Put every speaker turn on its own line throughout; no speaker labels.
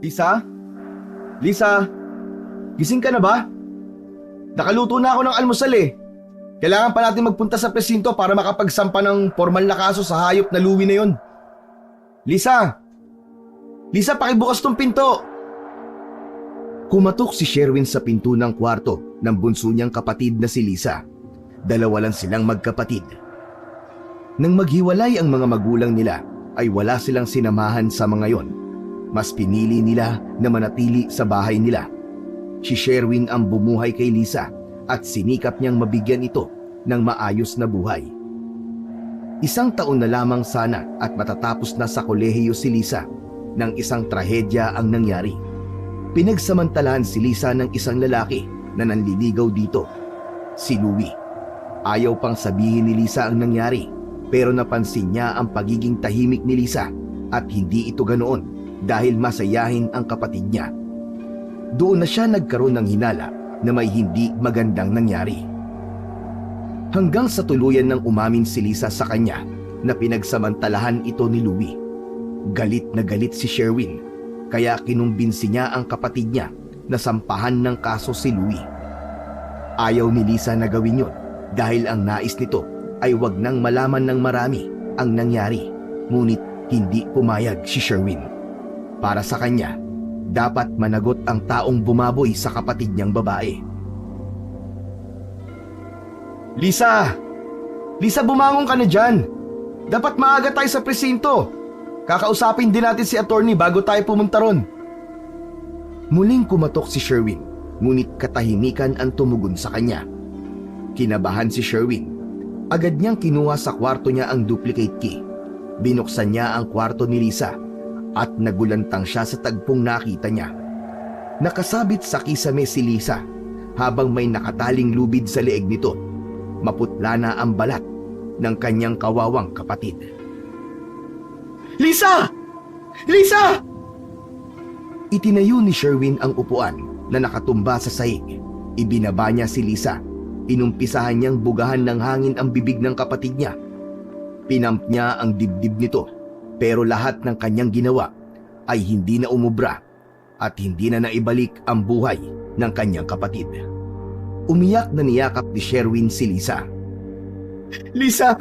Lisa? Lisa? Gising ka na ba? Nakaluto na ako ng almusal eh. Kailangan pa natin magpunta sa presinto para makapagsampa ng formal na kaso sa hayop na luwi na yon. Lisa! Lisa, pakibukas tong pinto! Kumatok si Sherwin sa pinto ng kwarto ng bunso niyang kapatid na si Lisa. Dalawa lang silang magkapatid. Nang maghiwalay ang mga magulang nila ay wala silang sinamahan sa mga yon. Mas pinili nila na manatili sa bahay nila. Si Sherwin ang bumuhay kay Lisa at sinikap niyang mabigyan ito ng maayos na buhay. Isang taon na lamang sana at matatapos na sa kolehiyo si Lisa nang isang trahedya ang nangyari. Pinagsamantalahan si Lisa ng isang lalaki na nanliligaw dito, si Louie. Ayaw pang sabihin ni Lisa ang nangyari pero napansin niya ang pagiging tahimik ni Lisa at hindi ito ganoon dahil masayahin ang kapatid niya. Doon na siya nagkaroon ng hinala na may hindi magandang nangyari. Hanggang sa tuluyan ng umamin si Lisa sa kanya na pinagsamantalahan ito ni Louie. Galit na galit si Sherwin kaya kinumbinsi niya ang kapatid niya na sampahan ng kaso si Louie. Ayaw ni Lisa na gawin yun dahil ang nais nito ay wag nang malaman ng marami ang nangyari, ngunit hindi pumayag si Sherwin. Para sa kanya, dapat managot ang taong bumaboy sa kapatid niyang babae. Lisa! Lisa, bumangon ka na dyan! Dapat maaga tayo sa presinto! Kakausapin din natin si attorney bago tayo pumunta ron. Muling kumatok si Sherwin, ngunit katahimikan ang tumugon sa kanya. Kinabahan si Sherwin. Agad niyang kinuha sa kwarto niya ang duplicate key. Binuksan niya ang kwarto ni Lisa at nagulantang siya sa tagpong nakita niya. Nakasabit sa kisame si Lisa habang may nakataling lubid sa leeg nito. Maputla na ang balat ng kanyang kawawang kapatid. Lisa! Lisa! Itinayo ni Sherwin ang upuan na nakatumba sa sahig. Ibinaba niya si Lisa. Inumpisahan niyang bugahan ng hangin ang bibig ng kapatid niya. Pinamp niya ang dibdib nito, pero lahat ng kanyang ginawa ay hindi na umubra at hindi na naibalik ang buhay ng kanyang kapatid. Umiyak na niyakap ni Sherwin si Lisa. Lisa!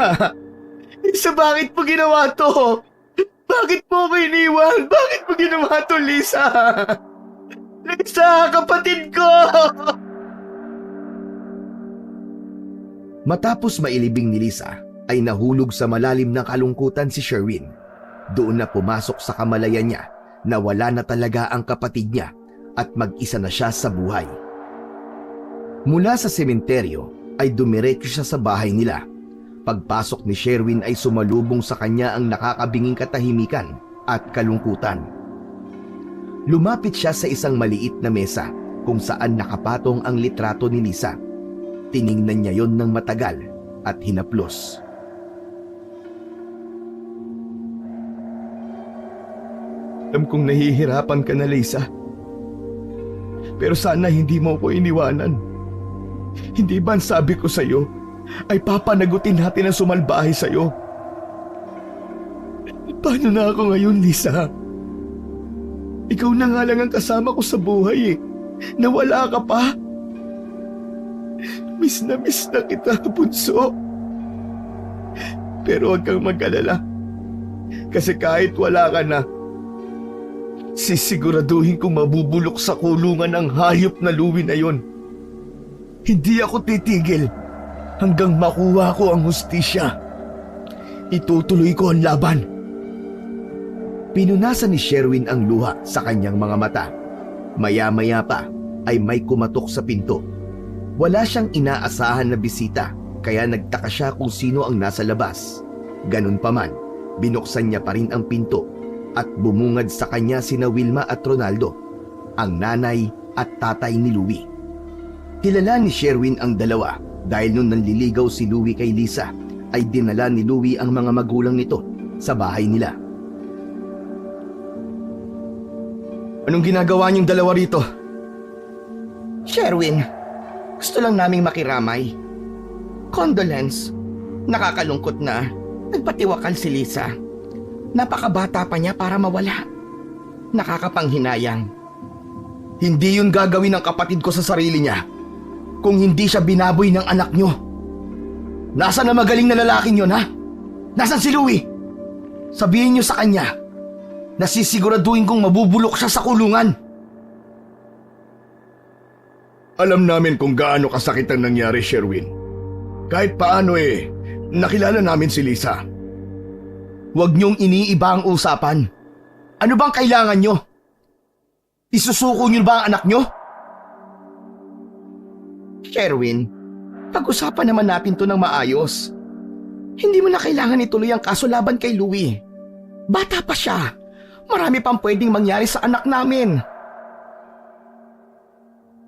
Lisa, bakit mo ginawa to? Bakit mo ko iniwan? Bakit mo ginawa to, Lisa? Lisa, kapatid ko! Matapos mailibing ni Lisa, ay nahulog sa malalim na kalungkutan si Sherwin. Doon na pumasok sa kamalayan niya na wala na talaga ang kapatid niya at mag-isa na siya sa buhay. Mula sa sementeryo ay dumiretso siya sa bahay nila. Pagpasok ni Sherwin ay sumalubong sa kanya ang nakakabinging katahimikan at kalungkutan. Lumapit siya sa isang maliit na mesa kung saan nakapatong ang litrato ni Lisa. Tiningnan niya yon ng matagal at hinaplos. Alam kong nahihirapan ka na, Lisa. Pero sana hindi mo ko iniwanan. Hindi ba ang sabi ko sa'yo ay papanagutin natin ang sumalbahe sa'yo? Paano na ako ngayon, Lisa? Ikaw na nga lang ang kasama ko sa buhay eh. Nawala ka pa. Miss na kita, bunso. Pero huwag kang mag-alala. Kasi kahit wala ka na, sisiguraduhin kong mabubulok sa kulungan ang hayop na luwi na yon. Hindi ako titigil hanggang makuha ko ang hustisya. Itutuloy ko ang laban. Pinunasan ni Sherwin ang luha sa kanyang mga mata. Maya-maya pa ay may kumatok sa pinto. Wala siyang inaasahan na bisita kaya nagtaka siya kung sino ang nasa labas. Ganun pa man, binuksan niya pa rin ang pinto at bumungad sa kanya sina Wilma at Ronaldo, ang nanay at tatay ni Louie. Kilala ni Sherwin ang dalawa dahil nung nanliligaw si Louie kay Lisa ay dinala ni Louie ang mga magulang nito sa bahay nila. Anong ginagawa niyong dalawa rito?
Sherwin, gusto lang naming makiramay. Condolence, nakakalungkot na. Nagpatiwakal si Lisa. Napakabata pa niya para mawala. Nakakapanghinayang.
Hindi yun gagawin ng kapatid ko sa sarili niya kung hindi siya binaboy ng anak nyo. Nasaan na magaling na lalaking yun, ha? Nasaan si Louie? Sabihin niyo sa kanya na sisiguraduhin kong mabubulok siya sa kulungan.
Alam namin kung gaano kasakit ang nangyari, Sherwin. Kahit paano nakilala namin si Lisa.
Huwag niyong iniiba ang usapan. Ano bang kailangan niyo? Isusuko niyo ba ang anak niyo?
Sherwin, pag-usapan naman natin to ng maayos. Hindi mo na kailangan ituloy ang kaso laban kay Louie. Bata pa siya. Marami pang pwedeng mangyari sa anak namin.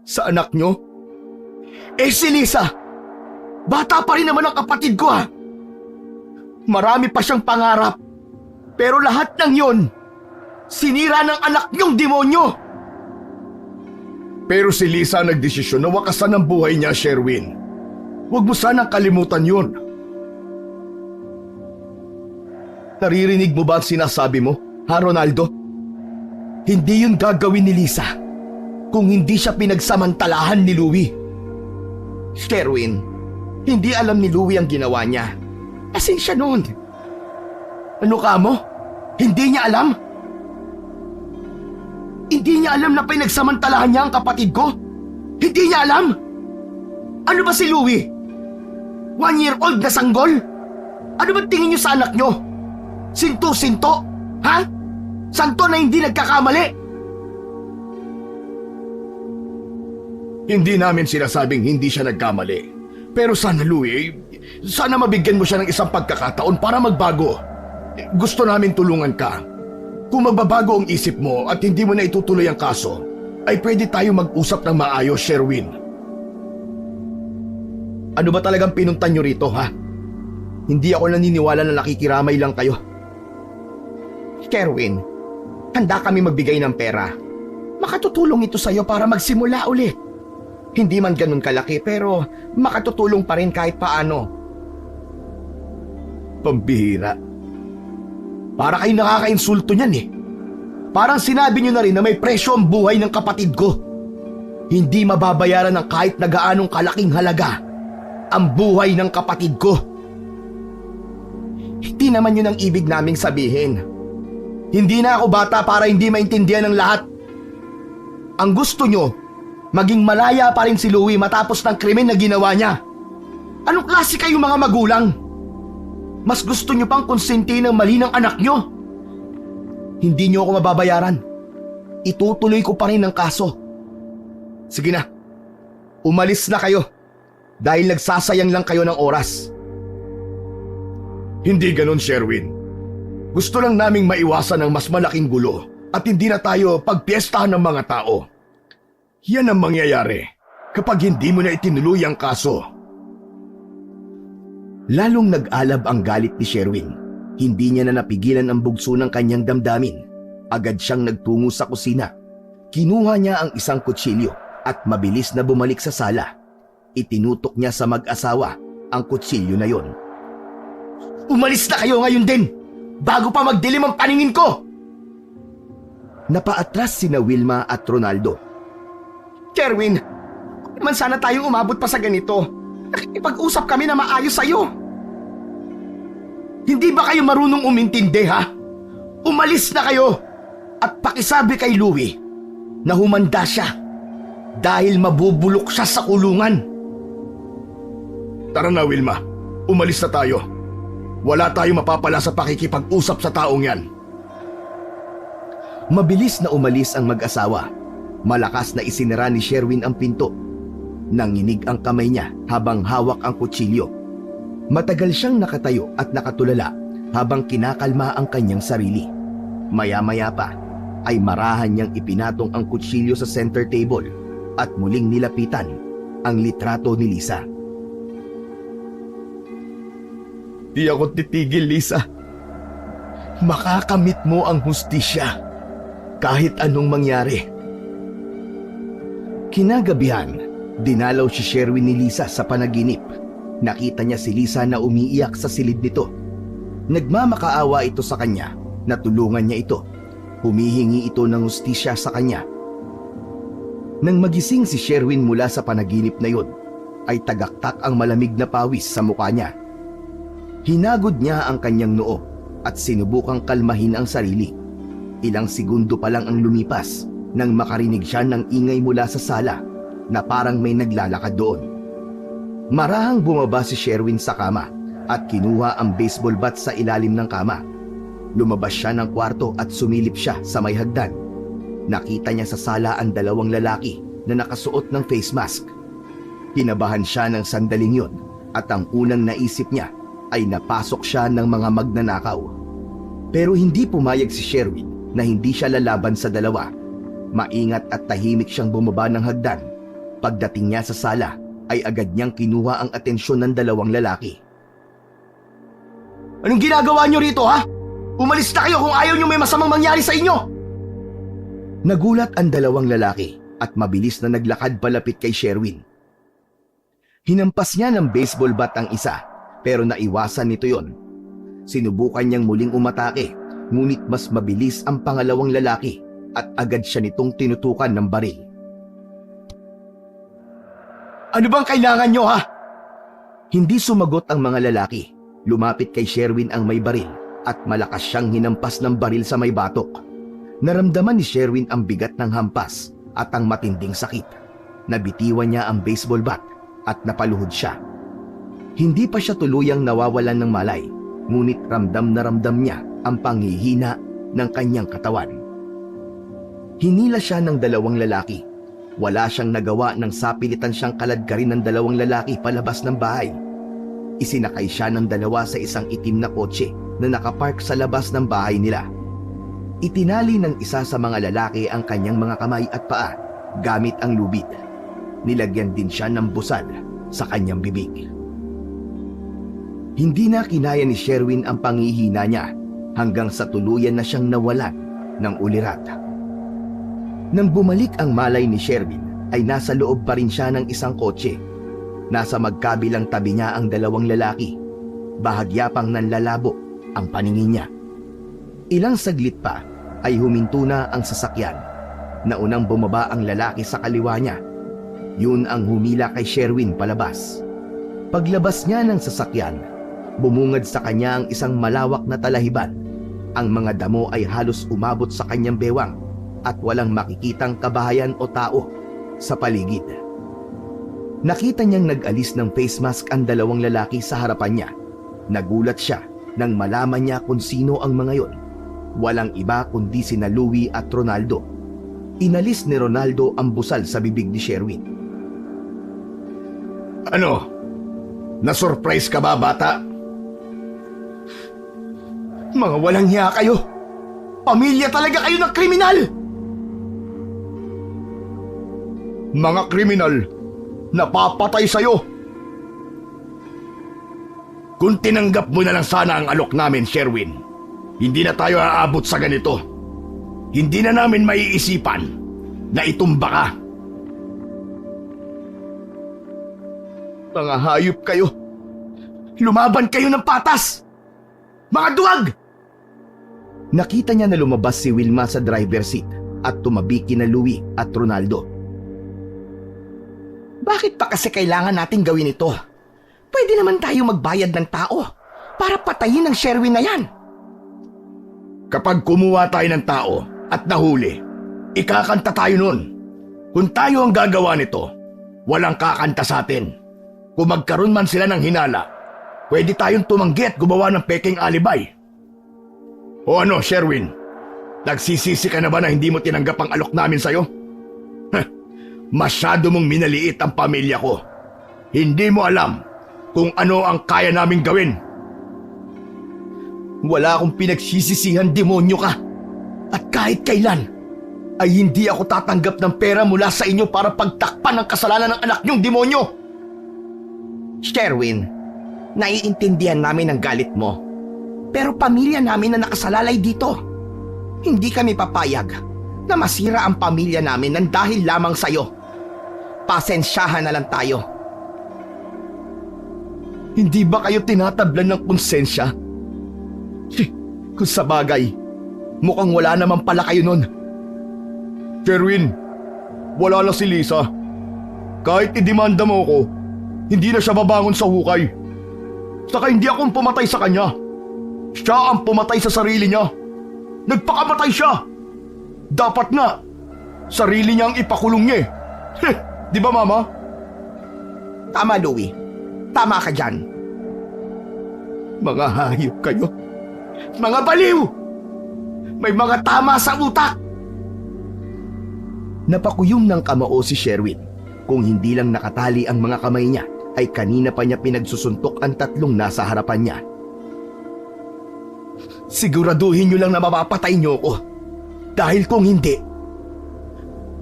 Sa anak niyo? Si Lisa! Bata pa rin naman ang kapatid ko, ha? Marami pa siyang pangarap. Pero lahat ng yon, sinira ng anak niyong demonyo!
Pero si Lisa nagdesisyon na wakasan ang buhay niya, Sherwin. Huwag mo sanang kalimutan yun.
Naririnig mo ba ang sinasabi mo, ha Ronaldo? Hindi yun gagawin ni Lisa kung hindi siya pinagsamantalahan ni Louie.
Sherwin, hindi alam ni Louie ang ginawa niya. Asin siya noon.
Ano ka mo? Hindi niya alam? Hindi niya alam na pinagsamantalahan niya ang kapatid ko? Hindi niya alam? Ano ba si Louie? 1-year-old na sanggol? Ano ba tingin niyo sa anak niyo? Sinto-sinto? Ha? Santo na hindi nagkakamali?
Hindi namin sinasabing hindi siya nagkamali. Pero sana, Louie, sana mabigyan mo siya ng isang pagkakataon para magbago. Gusto namin tulungan ka. Kung magbabago ang isip mo at hindi mo na itutuloy ang kaso, ay pwede tayo mag-usap ng maayos, Sherwin.
Ano ba talagang pinuntan niyo rito, ha? Hindi ako naniniwala na nakikiramay lang kayo.
Sherwin, handa kami magbigay ng pera. Makatutulong ito sa'yo para magsimula ulit. Hindi man ganun kalaki pero makatutulong pa rin kahit paano.
Pambihira. Para kayo nakaka-insulto niyan eh. Parang sinabi niyo na rin na may presyo ang buhay ng kapatid ko. Hindi mababayaran ng kahit na gaanong kalaking halaga ang buhay ng kapatid ko.
Hindi naman yun ang ibig naming sabihin.
Hindi na ako bata para hindi maintindihan ng lahat. Ang gusto nyo, maging malaya pa rin si Louie matapos ng krimen na ginawa niya. Anong klase kayong mga magulang? Mas gusto nyo pang konsintihin ang mali ng anak nyo? Hindi nyo ako mababayaran. Itutuloy ko pa rin ang kaso. Sige na, umalis na kayo dahil nagsasayang lang kayo ng oras.
Hindi ganun, Sherwin. Gusto lang naming maiwasan ang mas malaking gulo at hindi na tayo pagpiestahan ng mga tao. Yan ang mangyayari kapag hindi mo na itinuloy ang kaso.
Lalong nag-alab ang galit ni Sherwin. Hindi niya na napigilan ang bugso ng kanyang damdamin. Agad siyang nagtungo sa kusina. Kinuha niya ang isang kutsilyo at mabilis na bumalik sa sala. Itinutok niya sa mag-asawa ang kutsilyo na yon. Umalis na kayo ngayon din! Bago pa magdilim ang paningin ko! Napaatras sina Wilma at Ronaldo.
Sherwin, man sana tayong umabot pa sa ganito. Nakikipag-usap kami na maayos sa'yo.
Hindi ba kayo marunong umintindi, ha? Umalis na kayo at pakisabi kay Louie na humanda siya dahil mabubulok siya sa kulungan.
Tara na, Wilma. Umalis na tayo. Wala tayong mapapala sa pakikipag-usap sa taong yan.
Mabilis na umalis ang mag-asawa. Malakas na isinara ni Sherwin ang pinto. Nanginig ang kamay niya habang hawak ang kutsilyo. Matagal siyang nakatayo at nakatulala habang kinakalma ang kanyang sarili. Maya-maya pa ay marahan niyang ipinatong ang kutsilyo sa center table at muling nilapitan ang litrato ni Lisa. Di ako titigil, Lisa. Makakamit mo ang hustisya kahit anong mangyari. Kinagabihan, dinalaw si Sherwin ni Lisa sa panaginip. Nakita niya si Lisa na umiiyak sa silid nito. Nagmamakaawa ito sa kanya na tulungan niya ito. Humihingi ito ng hustisya sa kanya. Nang magising si Sherwin mula sa panaginip na yun, ay tagaktak ang malamig na pawis sa mukha niya. Hinagod niya ang kanyang noo at sinubukang kalmahin ang sarili. Ilang segundo pa lang ang lumipas nang makarinig siya ng ingay mula sa sala na parang may naglalakad doon. Marahang bumaba si Sherwin sa kama at kinuha ang baseball bat sa ilalim ng kama. Lumabas siya ng kwarto at sumilip siya sa may hagdan. Nakita niya sa sala ang dalawang lalaki na nakasuot ng face mask. Kinabahan siya ng sandaling yun at ang unang naisip niya ay napasok siya ng mga magnanakaw. Pero hindi pumayag si Sherwin na hindi siya lalaban sa dalawa. Maingat at tahimik siyang bumaba ng hagdan. Pagdating niya sa sala ay agad niyang kinuha ang atensyon ng dalawang lalaki.
Anong ginagawa niyo rito, ha? Umalis na kayo kung ayaw niyo may masamang mangyari sa inyo!
Nagulat ang dalawang lalaki at mabilis na naglakad palapit kay Sherwin. Hinampas niya ng baseball bat ang isa pero naiwasan nito yon. Sinubukan niyang muling umatake ngunit mas mabilis ang pangalawang lalaki at agad siya nitong tinutukan ng baril.
Ano bang kailangan niyo, ha?
Hindi sumagot ang mga lalaki. Lumapit kay Sherwin ang may baril at malakas siyang hinampas ng baril sa may batok. Naramdaman ni Sherwin ang bigat ng hampas at ang matinding sakit. Nabitiwan niya ang baseball bat at napaluhod siya. Hindi pa siya tuluyang nawawalan ng malay, ngunit ramdam na ramdam niya ang panghihina ng kanyang katawan. Hinila siya ng dalawang lalaki. Wala siyang nagawa nang sapilitan siyang kaladkarin ng dalawang lalaki palabas ng bahay. Isinakay siya ng dalawa sa isang itim na kotse na nakapark sa labas ng bahay nila. Itinali ng isa sa mga lalaki ang kanyang mga kamay at paa gamit ang lubid. Nilagyan din siya ng busad sa kanyang bibig. Hindi na kinaya ni Sherwin ang panghihina niya hanggang sa tuluyan na siyang nawalan ng ulirat. Nang bumalik ang malay ni Sherwin ay nasa loob pa rin siya ng isang kotse. Nasa magkabilang tabi niya ang dalawang lalaki. Bahagya pang nanlalabo ang paningin niya. Ilang saglit pa ay huminto na ang sasakyan. Naunang bumaba ang lalaki sa kaliwa niya. Yun ang humila kay Sherwin palabas. Paglabas niya ng sasakyan, bumungad sa kanya ang isang malawak na talahiban. Ang mga damo ay halos umabot sa kanyang bewang at walang makikitang kabahayan o tao sa paligid. Nakita niyang nag-alis ng face mask ang dalawang lalaki sa harapan niya. Nagulat siya nang malaman niya kung sino ang mga yon. Walang iba kundi sina Louie at Ronaldo. Inalis ni Ronaldo ang busal sa bibig ni Sherwin.
Ano? Na-surprise ka ba, bata?
Mga walang hiya kayo! Pamilya talaga kayo ng kriminal!
Mga kriminal, napapatay sa'yo! Kung tinanggap mo na lang sana ang alok namin, Sherwin, hindi na tayo aabot sa ganito. Hindi na namin maiisipan na itumba ka.
Mga hayop kayo! Lumaban kayo ng patas! Mga duwag!
Nakita niya na lumabas si Wilma sa driver seat at tumabi kina Louie at Ronaldo.
Bakit pa kasi kailangan nating gawin ito? Pwede naman tayo magbayad ng tao para patayin ang Sherwin na yan.
Kapag kumuha tayo ng tao at nahuli, ikakanta tayo nun. Kung tayo ang gagawa nito, walang kakanta sa atin. Kung magkaroon man sila ng hinala, pwede tayong tumanggi at gumawa ng peking alibay. O ano, Sherwin? Nagsisisi ka na ba na hindi mo tinanggap ang alok namin sa'yo? Masyado mong minaliit ang pamilya ko. Hindi mo alam kung ano ang kaya naming gawin.
Wala akong pinagsisisihan, demonyo ka. At kahit kailan, ay hindi ako tatanggap ng pera mula sa inyo para pagtakpan ang kasalanan ng anak niyong demonyo. Sherwin, naiintindihan namin ang galit mo. Pero pamilya namin na nakasalalay dito. Hindi kami papayag na masira ang pamilya namin nang dahil lamang sa'yo. Pasensyahan na lang tayo. Hindi ba kayo tinatablan ng konsensya? Kung sa bagay, Mukhang wala naman pala kayo nun.
Sherwin, wala lang si Lisa. Kahit idemanda mo ko, hindi na siya babangon sa hukay. Saka hindi akong pumatay sa kanya. Siya ang pumatay sa sarili niya. Nagpakamatay siya. Dapat nga, sarili niya ang ipakulong niya eh. Di ba, Mama?
Tama, Louie. Tama ka dyan.
Mga hayop kayo.
Mga baliw! May mga tama sa utak!
Napakuyom ng kamao si Sherwin. Kung hindi lang nakatali ang mga kamay niya, ay kanina pa niya pinagsusuntok ang tatlong nasa harapan niya.
Siguraduhin nyo lang na mapapatay nyo ko. Dahil kung hindi,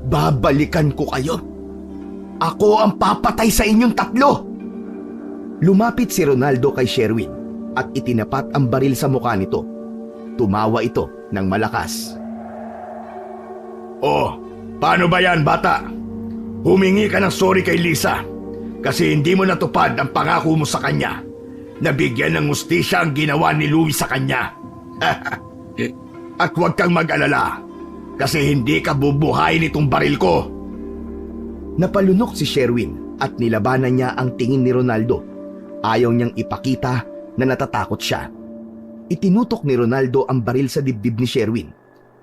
babalikan ko kayo. Ako ang papatay sa inyong tatlo.
Lumapit si Ronaldo kay Sherwin at itinapat ang baril sa mukha nito. Tumawa ito ng malakas.
Oh, paano ba yan, bata? Humingi ka ng sorry kay Lisa kasi hindi mo natupad ang pangako mo sa kanya. Nabigyan ng hustisya ang ginawa ni Louie sa kanya. At huwag kang mag-alala kasi hindi ka bubuhayin itong baril ko.
Napalunok si Sherwin at nilabanan niya ang tingin ni Ronaldo. Ayaw niyang ipakita na natatakot siya. Itinutok ni Ronaldo ang baril sa dibdib ni Sherwin.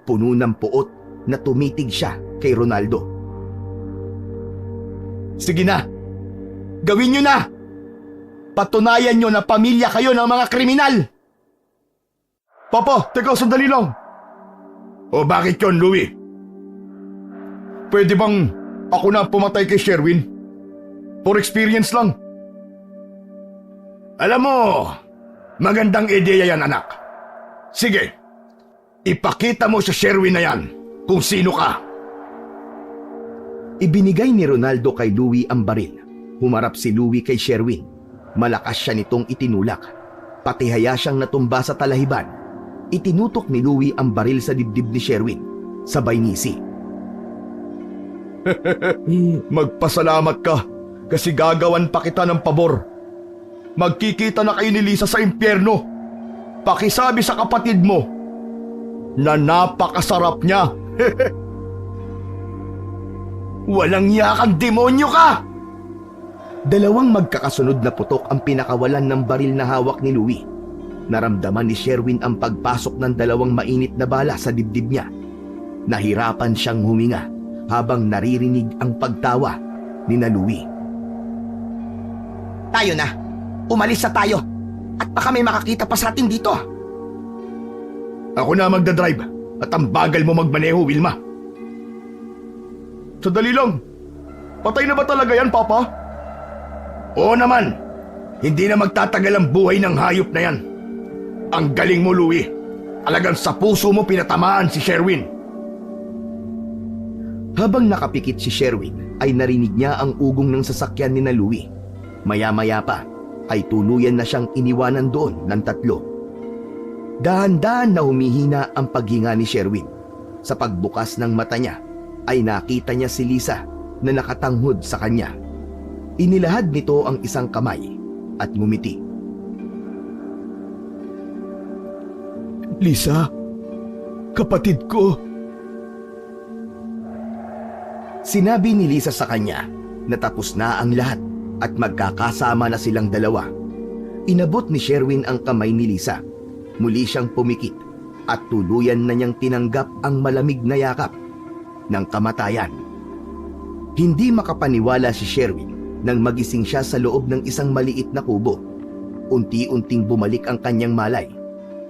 Puno ng puot na tumitig siya kay Ronaldo.
Sige na, gawin nyo na! Patunayan nyo na pamilya kayo ng mga kriminal!
Papa, teka, sandali lang. O bakit yon, Louie? Pwede bang ako na pumatay kay Sherwin? For experience lang. Alam mo, magandang ideya yan, anak. Sige, ipakita mo sa Sherwin na yan kung sino ka.
Ibinigay ni Ronaldo kay Louie ang baril. Humarap si Louie kay Sherwin. Malakas siya nitong itinulak. Patihaya siyang natumba sa talahiban. Itinutok ni Louie ang baril sa dibdib ni Sherwin. Sabay ngisi.
Magpasalamat ka kasi gagawan pa kita ng pabor. Magkikita na kayo ni Lisa sa impyerno. Pakisabi sa kapatid mo na napakasarap niya.
Walang yakang demonyo ka!
Dalawang magkakasunod na putok ang pinakawalan ng baril na hawak ni Louie. Naramdaman ni Sherwin ang pagpasok ng dalawang mainit na bala sa dibdib niya. Nahirapan siyang huminga habang naririnig ang pagtawa ni Louie.
Tayo na! Umalis na tayo! At baka may makakita pa sa atin dito!
Ako na magdadrive at ang bagal mo magmaneho, Wilma. Sadali lang. Patay na ba talaga yan, Papa? Oo naman. Hindi na magtatagal ang buhay ng hayop na yan. Ang galing mo, Louie. Alagang sa puso mo pinatamaan si Sherwin.
Habang nakapikit si Sherwin ay narinig niya ang ugong ng sasakyan ni Louie. Maya-maya pa ay tuluyan na siyang iniwanan doon ng tatlo. Dahan-dahan na humihina ang paghinga ni Sherwin. Sa pagbukas ng mata niya ay nakita niya si Lisa na nakatanghod sa kanya. Inilahad nito ang isang kamay at ngumiti.
Lisa, kapatid ko.
Sinabi ni Lisa sa kanya na tapos na ang lahat at magkakasama na silang dalawa. Inabot ni Sherwin ang kamay ni Lisa. Muli siyang pumikit at tuluyan na niyang tinanggap ang malamig na yakap ng kamatayan. Hindi makapaniwala si Sherwin nang magising siya sa loob ng isang maliit na kubo. Unti-unting bumalik ang kanyang malay.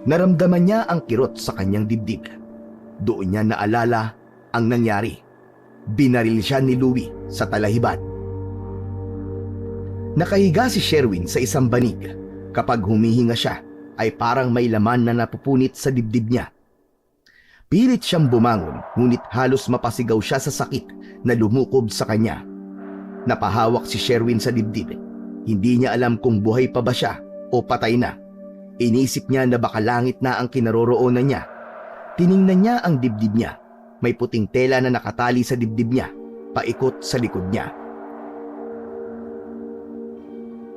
Naramdaman niya ang kirot sa kanyang dibdib. Doon niya naalala ang nangyari. Binaril siya ni Louie sa talahiban. Nakahiga si Sherwin sa isang banig. Kapag humihinga siya, ay parang may laman na napupunit sa dibdib niya. Pilit siyang bumangon, ngunit halos mapasigaw siya sa sakit na lumukob sa kanya. Napahawak si Sherwin sa dibdib. Hindi niya alam kung buhay pa ba siya o patay na. Inisip niya na baka langit na ang kinaroroonan niya. Tiningnan niya ang dibdib niya. May puting tela na nakatali sa dibdib niya, paikot sa likod niya.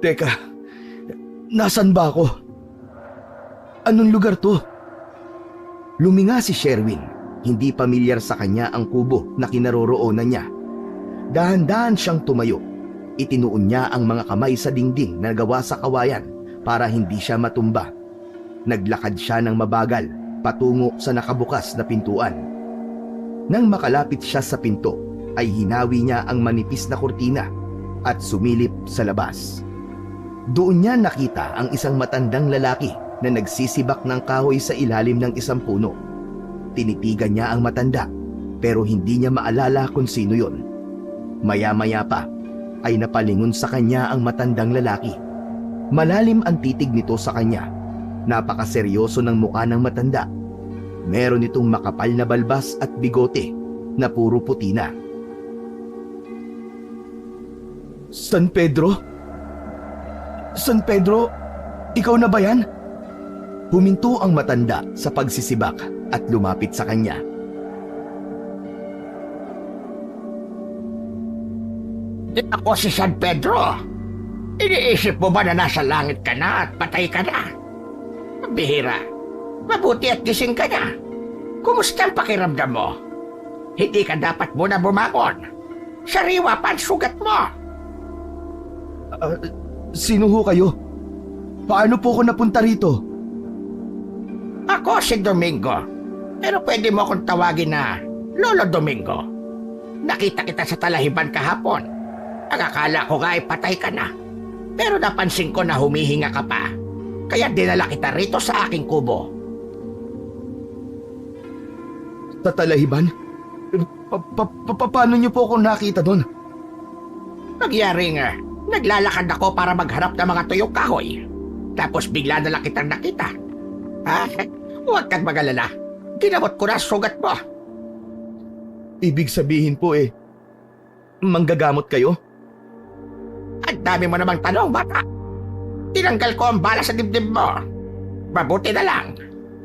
Teka, nasan ba ako? Anong lugar to?
Luminga si Sherwin. Hindi pamilyar sa kanya ang kubo na kinaroroonan niya. Dahan-dahan siyang tumayo. Itinuon niya ang mga kamay sa dingding na gawa sa kawayan para hindi siya matumba. Naglakad siya ng mabagal patungo sa nakabukas na pintuan. Nang makalapit siya sa pinto, ay hinawi niya ang manipis na kurtina at sumilip sa labas. Doon niya nakita ang isang matandang lalaki na nagsisibak ng kahoy sa ilalim ng isang puno. Tinitigan niya ang matanda pero hindi niya maalala kung sino yon. Maya-maya pa ay napalingon sa kanya ang matandang lalaki. Malalim ang titig nito sa kanya. Napakaseryoso ng mukha ng matanda. Meron itong makapal na balbas at bigote na puro puti na.
San Pedro? San Pedro, ikaw na ba yan?
Huminto ang matanda sa pagsisibak at lumapit sa kanya.
Ako si San Pedro. Iniisip mo ba na nasa langit ka na at patay ka na? Bihira. Mabuti at gising ka na. Kumusta ang pakiramdam mo? Hindi ka dapat muna bumangon. Sariwa pa ang sugat mo.
Sino ho kayo? Paano po ako napunta rito?
Ako si Domingo. Pero pwede mo akong tawagin na Lolo Domingo. Nakita kita sa talahiban kahapon. Ang akala ko nga ay patay ka na. Pero napansin ko na humihinga ka pa. Kaya dinala kita rito sa aking kubo.
Sa talahiban? Paano niyo po ako nakita doon?
Nagyaring naglalakad ako para magharap ng mga tuyong kahoy. Tapos bigla na lang kitang nakita. Huwag kang magalala. Ginamot ko na sugat mo.
Ibig sabihin po manggagamot kayo?
Ang dami mo namang tanong, bata. Tinanggal ko ang bala sa dibdib mo. Mabuti na lang.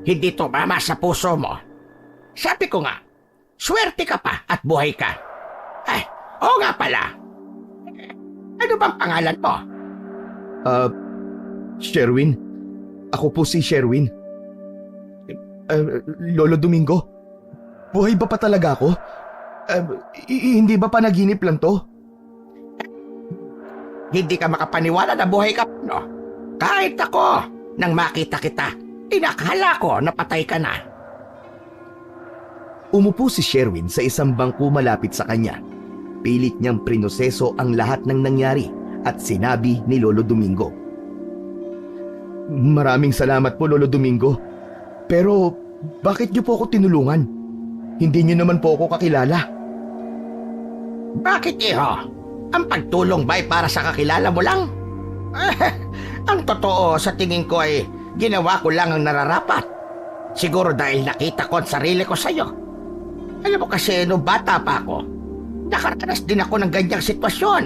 Hindi tumama sa puso mo. Sabi ko nga, swerte ka pa at buhay ka. Oo nga pala. Ano bang pangalan mo?
Sherwin. Ako po si Sherwin. Lolo Domingo, buhay ba pa talaga ako? Hindi ba panaginip lang to?
Hindi ka makapaniwala na buhay ka, no? Kahit ako, nang makita kita, inakala ko na patay ka na.
Umupo si Sherwin sa isang bangko malapit sa kanya. Pilit niyang prinoseso ang lahat ng nangyari at sinabi ni Lolo Domingo.
Maraming salamat po, Lolo Domingo. Pero bakit niyo po ako tinulungan? Hindi niyo naman po ako kakilala.
Bakit, iho? Ang pagtulong ba'y para sa kakilala mo lang? Ang totoo sa tingin ko ay ginawa ko lang ang nararapat. Siguro dahil nakita ko ang sarili ko sa'yo. Alam mo kasi nung bata pa ako, nakaranas din ako ng ganyang sitwasyon.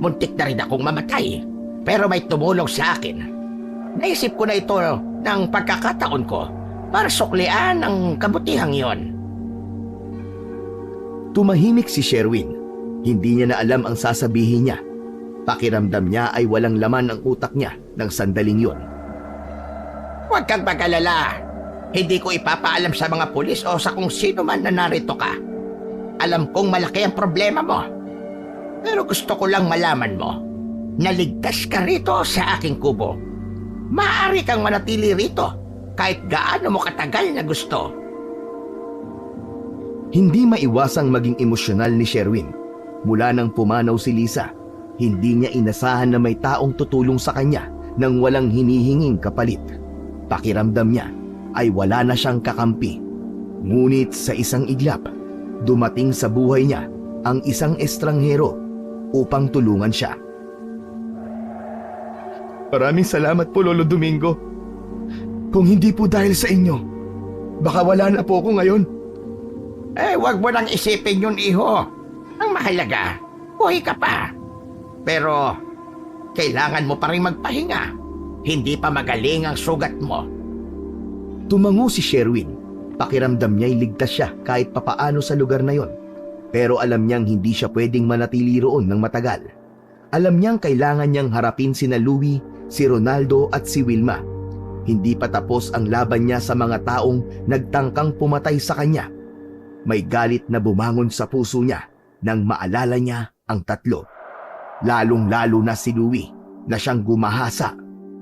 Muntik na rin akong mamatay. Pero may tumulong sa akin. Naisip ko na ito ng pagkakataon ko para suklian ang kabutihang yon.
Tumahimik si Sherwin. Hindi niya na alam ang sasabihin niya. Pakiramdam niya ay walang laman ang utak niya ng sandaling yon.
Huwag kang mag-alala. Hindi ko ipapaalam sa mga pulis o sa kung sino man na narito ka. Alam kong malaki ang problema mo. Pero gusto ko lang malaman mo, naligtas ka rito sa aking kubo. Maaari kang manatili rito kahit gaano mo katagal na gusto.
Hindi maiwasang maging emosyonal ni Sherwin. Mula nang pumanaw si Lisa, hindi niya inasahan na may taong tutulong sa kanya nang walang hinihinging kapalit. Pakiramdam niya ay wala na siyang kakampi. Ngunit sa isang iglap, dumating sa buhay niya ang isang estranghero upang tulungan siya.
Maraming salamat po, Lolo Domingo. Kung hindi po dahil sa inyo, baka wala na po ako ngayon.
Huwag mo nang isipin yun, iho. Ang mahalaga, buhay ka pa. Pero, kailangan mo pa rin magpahinga. Hindi pa magaling ang sugat mo.
Tumango si Sherwin. Pakiramdam niya'y ligtas siya kahit papaano sa lugar na yon. Pero alam niyang hindi siya pwedeng manatili roon ng matagal. Alam niyang kailangan niyang harapin sina Louie, si Ronaldo at si Wilma. Hindi pa tapos ang laban niya sa mga taong nagtangkang pumatay sa kanya. May galit na bumangon sa puso niya nang maalala niya ang tatlo. Lalong-lalo na si Louie na siyang gumahasa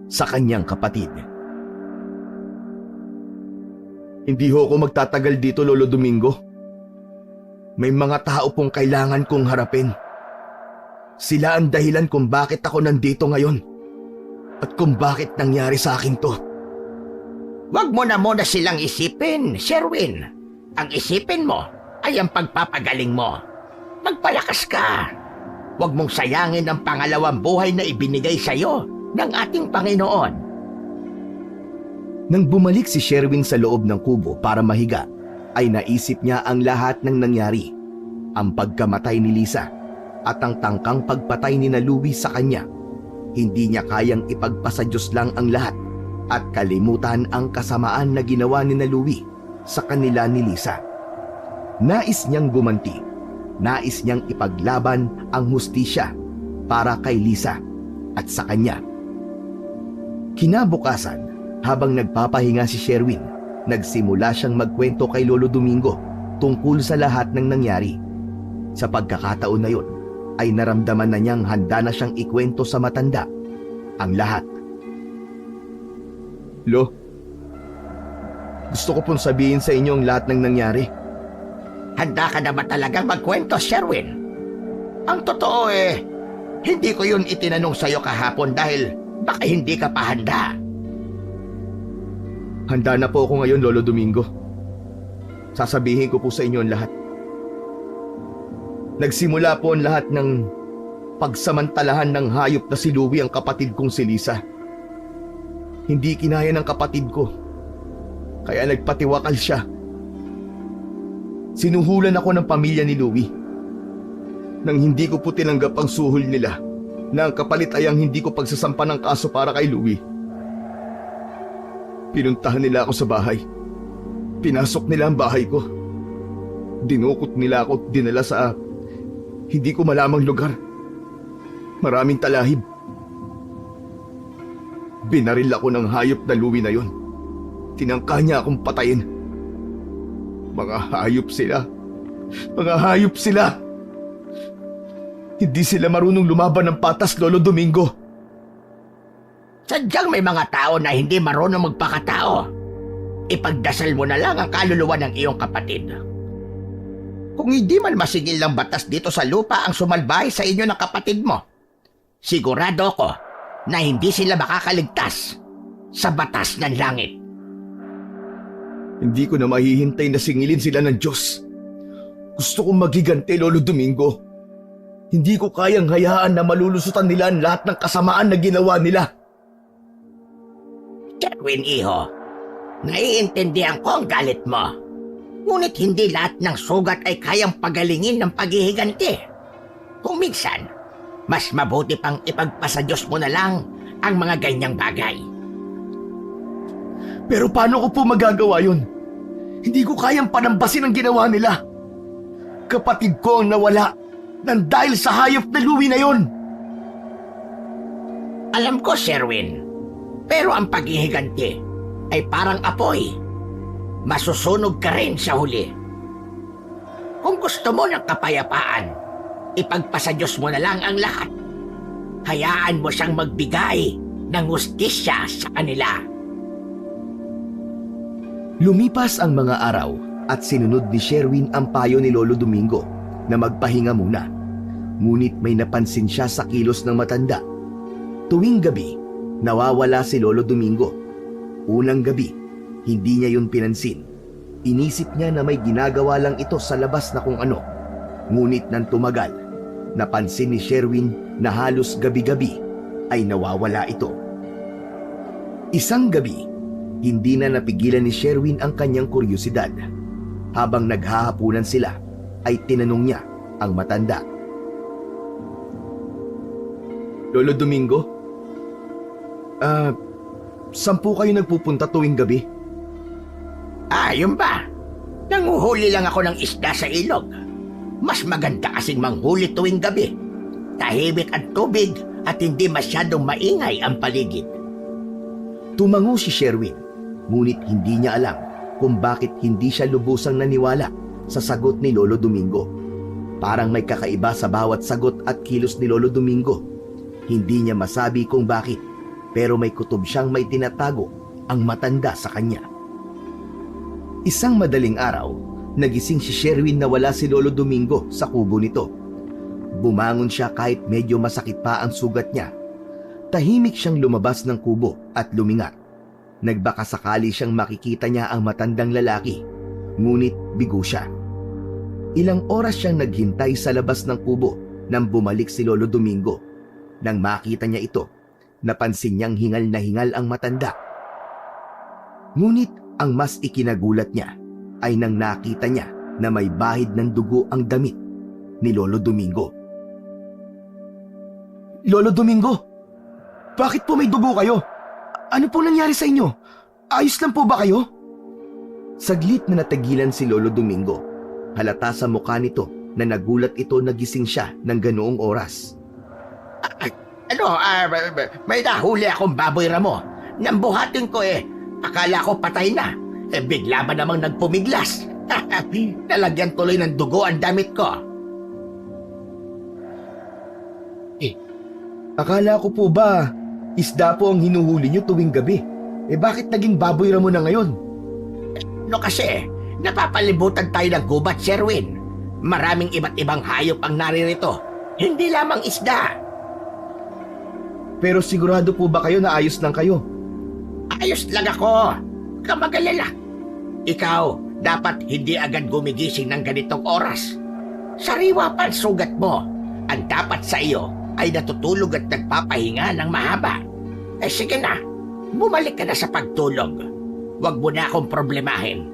sa kanyang kapatid. Hindi ho ako magtatagal dito, Lolo Domingo. May mga tao pong kailangan kong harapin. Sila ang dahilan kung bakit ako nandito ngayon at kung bakit nangyari sa akin to.
Huwag mo na muna silang isipin, Sherwin. Ang isipin mo ay ang pagpapagaling mo. Magpalakas ka. Huwag mong sayangin ang pangalawang buhay na ibinigay sa'yo ng ating Panginoon.
Nang bumalik si Sherwin sa loob ng kubo para mahiga, ay naisip niya ang lahat ng nangyari. Ang pagkamatay ni Lisa at ang tangkang pagpatay ni Louie sa kanya. Hindi niya kayang ipagpasa Diyos lang ang lahat at kalimutan ang kasamaan na ginawa ni Louie sa kanila ni Lisa. Nais niyang gumanti. Nais niyang ipaglaban ang hustisya para kay Lisa at sa kanya. Kinabukasan, habang nagpapahinga si Sherwin, nagsimula siyang magkwento kay Lolo Domingo tungkol sa lahat ng nangyari. Sa pagkakataon na yun, ay naramdaman na niyang handa na siyang ikwento sa matanda ang lahat. Lo, gusto ko pong sabihin sa inyo ang lahat ng nangyari.
Handa ka na ba talagang magkwento, Sherwin? Ang totoo hindi ko yun itinanong sa'yo kahapon dahil baka hindi ka pa handa.
Handa na po ako ngayon, Lolo Domingo. Sasabihin ko po sa inyo ang lahat. Nagsimula po ang lahat ng pagsamantalahan ng hayop na si Louie ang kapatid kong si Lisa. Hindi kinaya ng kapatid ko, kaya nagpatiwakal siya. Sinuhulan ako ng pamilya ni Louie. Nang hindi ko po tinanggap ang suhol nila, na ang kapalit ay ang hindi ko pagsasampa ng kaso para kay Louie. Pinuntahan nila ako sa bahay. Pinasok nila ang bahay ko. Dinukot nila ako at dinala sa hindi ko malamang lugar. Maraming talahib. Binaril ako ng hayop na Louie na yon. Tinangka niya akong patayin. Mga hayop sila. Mga hayop sila. Hindi sila marunong lumaban ng patas, Lolo Domingo.
Sadyang may mga tao na hindi marunong magpakatao. Ipagdasal mo na lang ang kaluluwa ng iyong kapatid. Kung hindi man masigil ng batas dito sa lupa ang sumalbahay sa inyo ng kapatid mo, sigurado ko na hindi sila makakaligtas sa batas ng langit.
Hindi ko na mahihintay na singilin sila ng Diyos. Gusto kong magigante, Lolo Domingo. Hindi ko kayang hayaan na malulusutan nila ang lahat ng kasamaan na ginawa nila.
Sherwin, iho, naiintindihan ko ang galit mo. Ngunit hindi lahat ng sugat ay kayang pagalingin ng paghihiganti. Kung minsan, mas mabuti pang ipagpasa Diyos mo na lang ang mga ganyang bagay.
Pero paano ko po magagawa yun? Hindi ko kayang panambasin ang ginawa nila. Kapatid ko ang nawala nang dahil sa hayop na Louie na yon.
Alam ko, Sherwin, pero ang paghihiganti ay parang apoy. Masusunog ka rin sa huli. Kung gusto mo ng kapayapaan, ipagpasa Diyos mo na lang ang lahat. Hayaan mo siyang magbigay ng hustisya sa kanila.
Lumipas ang mga araw at sinunod ni Sherwin ang payo ni Lolo Domingo na magpahinga muna. Ngunit may napansin siya sa kilos ng matanda. Tuwing gabi, nawawala si Lolo Domingo. Unang gabi, hindi niya yun pinansin. Inisip niya na may ginagawa lang ito sa labas na kung ano. Ngunit nang tumagal, napansin ni Sherwin na halos gabi-gabi ay nawawala ito. Isang gabi, hindi na napigilan ni Sherwin ang kanyang kuryosidad. Habang naghahapunan sila, ay tinanong niya ang matanda. Lolo Domingo, saan po kayo nagpupunta tuwing gabi?
Yun ba? Nanguhuli lang ako ng isda sa ilog. Mas maganda kasing manghuli tuwing gabi. Tahimik ang tubig at hindi masyadong maingay ang paligid.
Tumango si Sherwin, ngunit hindi niya alam kung bakit hindi siya lubusang naniwala sa sagot ni Lolo Domingo. Parang may kakaiba sa bawat sagot at kilos ni Lolo Domingo. Hindi niya masabi kung bakit, pero may kutob siyang may tinatago ang matanda sa kanya. Isang madaling araw, nagising si Sherwin na wala si Lolo Domingo sa kubo nito. Bumangon siya kahit medyo masakit pa ang sugat niya. Tahimik siyang lumabas ng kubo at lumingat. Nagbaka sakali siyang makikita niya ang matandang lalaki, ngunit bigo siya. Ilang oras siyang naghintay sa labas ng kubo nang bumalik si Lolo Domingo. Nang makita niya ito, napansin niyang hingal na hingal ang matanda. Ngunit ang mas ikinagulat niya ay nang nakita niya na may bahid ng dugo ang damit ni Lolo Domingo.
Lolo Domingo, bakit po may dugo kayo? Ano po nangyari sa inyo? Ayos lang po ba kayo?
Saglit na natagilan si Lolo Domingo. Halata sa mukha nito na nagulat ito na gising siya ng ganoong oras.
May nahuli akong baboy ramo. Nambuhatin ko Akala ko patay na. Bigla ba namang nagpumiglas? Nalagyan tuloy ng dugo ang damit ko.
Akala ko po ba isda po ang hinuhuli niyo tuwing gabi? Bakit naging baboy ramo na ngayon?
No kasi, napapalibutan tayo ng gubat, Sherwin. Maraming iba't ibang hayop ang naririto. Hindi lamang isda.
Pero sigurado po ba kayo na ayos lang kayo?
Ayos lang ako. Kamagalala. Ikaw, dapat hindi agad gumigising ng ganitong oras. Sariwa pa ang sugat mo. Ang dapat sa iyo ay natutulog at nagpapahinga ng mahaba. Sige na, bumalik ka na sa pagtulog. Huwag mo na akong problemahin.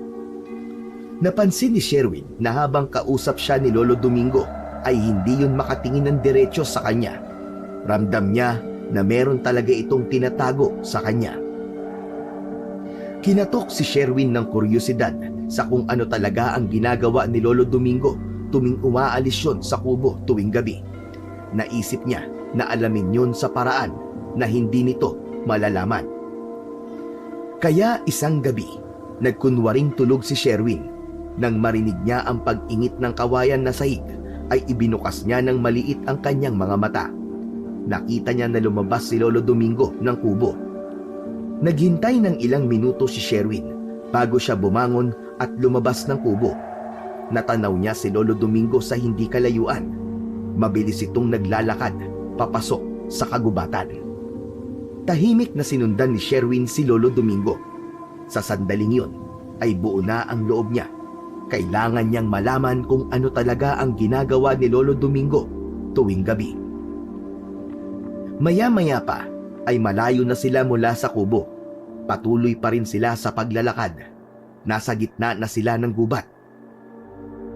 Napansin ni Sherwin na habang kausap siya ni Lolo Domingo ay hindi yun makatingin ng diretso sa kanya. Ramdam niya na meron talaga itong tinatago sa kanya. Kinatok si Sherwin ng kuryosidad sa kung ano talaga ang ginagawa ni Lolo Domingo tuwing umaalis yun sa kubo tuwing gabi. Naisip niya na alamin yun sa paraan na hindi nito malalaman. Kaya isang gabi, nagkunwaring tulog si Sherwin. Nang marinig niya ang pag-ingit ng kawayan na sahig, ay ibinukas niya ng maliit ang kanyang mga mata. Nakita niya na lumabas si Lolo Domingo ng kubo. Naghintay ng ilang minuto si Sherwin bago siya bumangon at lumabas ng kubo. Natanaw niya si Lolo Domingo sa hindi kalayuan. Mabilis itong naglalakad papasok sa kagubatan. Tahimik na sinundan ni Sherwin si Lolo Domingo. Sa sandaling yun ay buo na ang loob niya. Kailangan niyang malaman kung ano talaga ang ginagawa ni Lolo Domingo tuwing gabi. Maya-maya pa ay malayo na sila mula sa kubo. Patuloy pa rin sila sa paglalakad. Nasa gitna na sila ng gubat.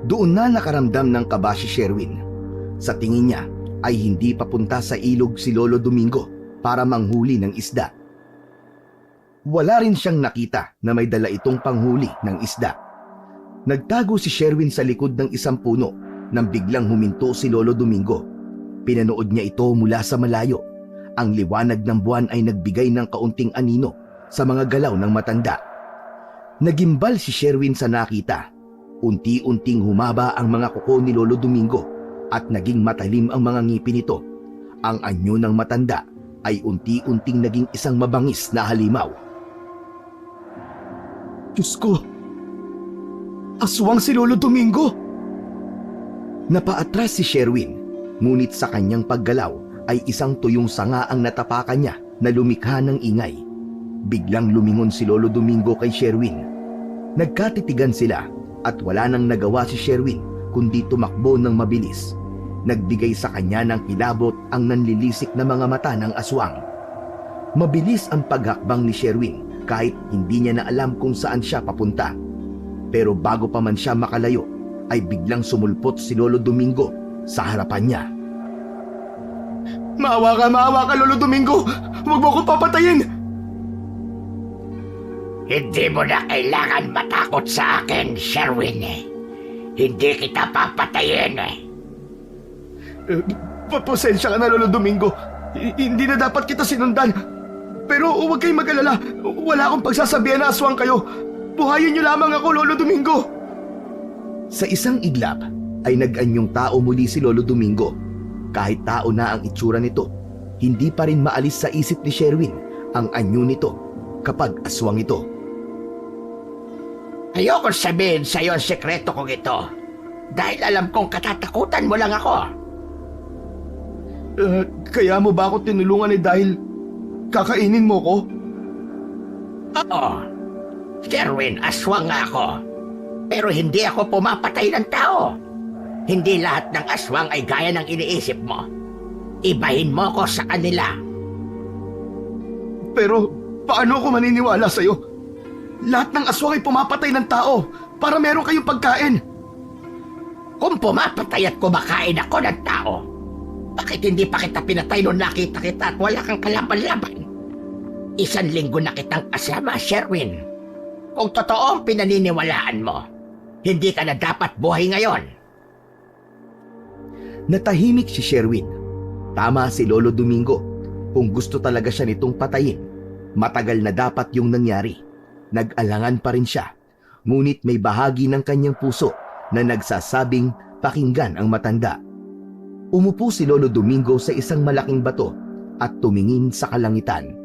Doon na nakaramdam ng kaba si Sherwin. Sa tingin niya ay hindi papunta sa ilog si Lolo Domingo para manghuli ng isda. Wala rin siyang nakita na may dala itong panghuli ng isda. Nagtago si Sherwin sa likod ng isang puno nang biglang huminto si Lolo Domingo. Pinanood niya ito mula sa malayo. Ang liwanag ng buwan ay nagbigay ng kaunting anino sa mga galaw ng matanda. Nagimbal si Sherwin sa nakita. Unti-unting humaba ang mga kuko ni Lolo Domingo at naging matalim ang mga ngipin nito. Ang anyo ng matanda ay unti-unting naging isang mabangis na halimaw.
Diyos ko! Aswang si Lolo Domingo!
Napaatras si Sherwin, ngunit sa kanyang paggalaw ay isang tuyong sanga ang natapakan niya na lumikha ng ingay. Biglang lumingon si Lolo Domingo kay Sherwin. Nagkatitigan sila at wala nang nagawa si Sherwin kundi tumakbo ng mabilis. Nagbigay sa kanya ng kilabot ang nanlilisik na mga mata ng aswang. Mabilis ang paghakbang ni Sherwin kahit hindi niya na alam kung saan siya papunta. Pero bago pa man siya makalayo, ay biglang sumulpot si Lolo Domingo sa harapan niya.
Maawa ka, Lolo Domingo! Huwag mo akong papatayin!
Hindi mo na kailangan matakot sa akin, Sherwin. Hindi kita papatayin.
Pasensya ka na, Lolo Domingo. Hindi na dapat kita sinundan.
Pero huwag kayong mag-alala. Wala akong pagsasabihan na aswang kayo. Buhayin niyo lamang ako, Lolo Domingo.
Sa isang iglap ay nag-anyong tao muli si Lolo Domingo. Kahit tao na ang itsura nito, hindi pa rin maalis sa isip ni Sherwin ang anyo nito kapag aswang ito.
Ayokong sabihin sa'yo ang sekreto kong ito. Dahil alam kong katatakutan mo lang ako.
Kaya mo ba ako tinulungan dahil kakainin mo ko?
Oo. Sherwin, aswang nga ako. Pero hindi ako pumapatay ng tao. Hindi lahat ng aswang ay gaya ng iniisip mo. Ibahin mo ko sa kanila.
Pero paano ako maniniwala sa'yo? Lahat ng aswang ay pumapatay ng tao para meron kayong pagkain.
Kung pumapatay at kumakain ako ng tao, bakit hindi pa kita pinatay nung nakita kita at wala kang kalaban-laban? 1 linggo na kitang kasama, Sherwin. Kung totoo ang pinaniniwalaan mo, hindi ka na dapat buhay ngayon.
Natahimik si Sherwin. Tama si Lolo Domingo. Kung gusto talaga siya nitong patayin, matagal na dapat yung nangyari. Nag-alangan pa rin siya, ngunit may bahagi ng kanyang puso na nagsasabing pakinggan ang matanda. Umupo si Lolo Domingo sa isang malaking bato at tumingin sa kalangitan.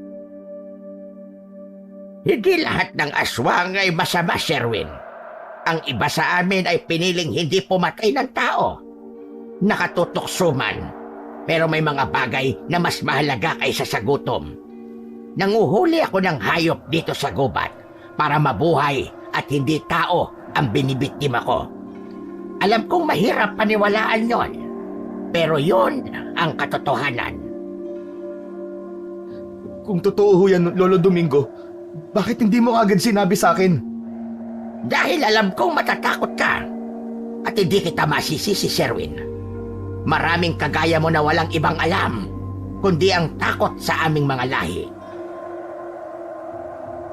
Hindi lahat ng aswang ay masama, Sherwin. Ang iba sa amin ay piniling hindi pumatay ng tao. Nakatutukso man, pero may mga bagay na mas mahalaga kaysa sa gutom. Nanguhuli ako ng hayop dito sa gubat para mabuhay at hindi tao ang binibiktima ko. Alam kong mahirap paniwalaan yon, pero yon ang katotohanan.
Kung totoo ho yan, Lolo Domingo, bakit hindi mo agad sinabi sa akin?
Dahil alam kong matatakot ka at hindi kita masisisi, Sherwin. Maraming kagaya mo na walang ibang alam, kundi ang takot sa aming mga lahi.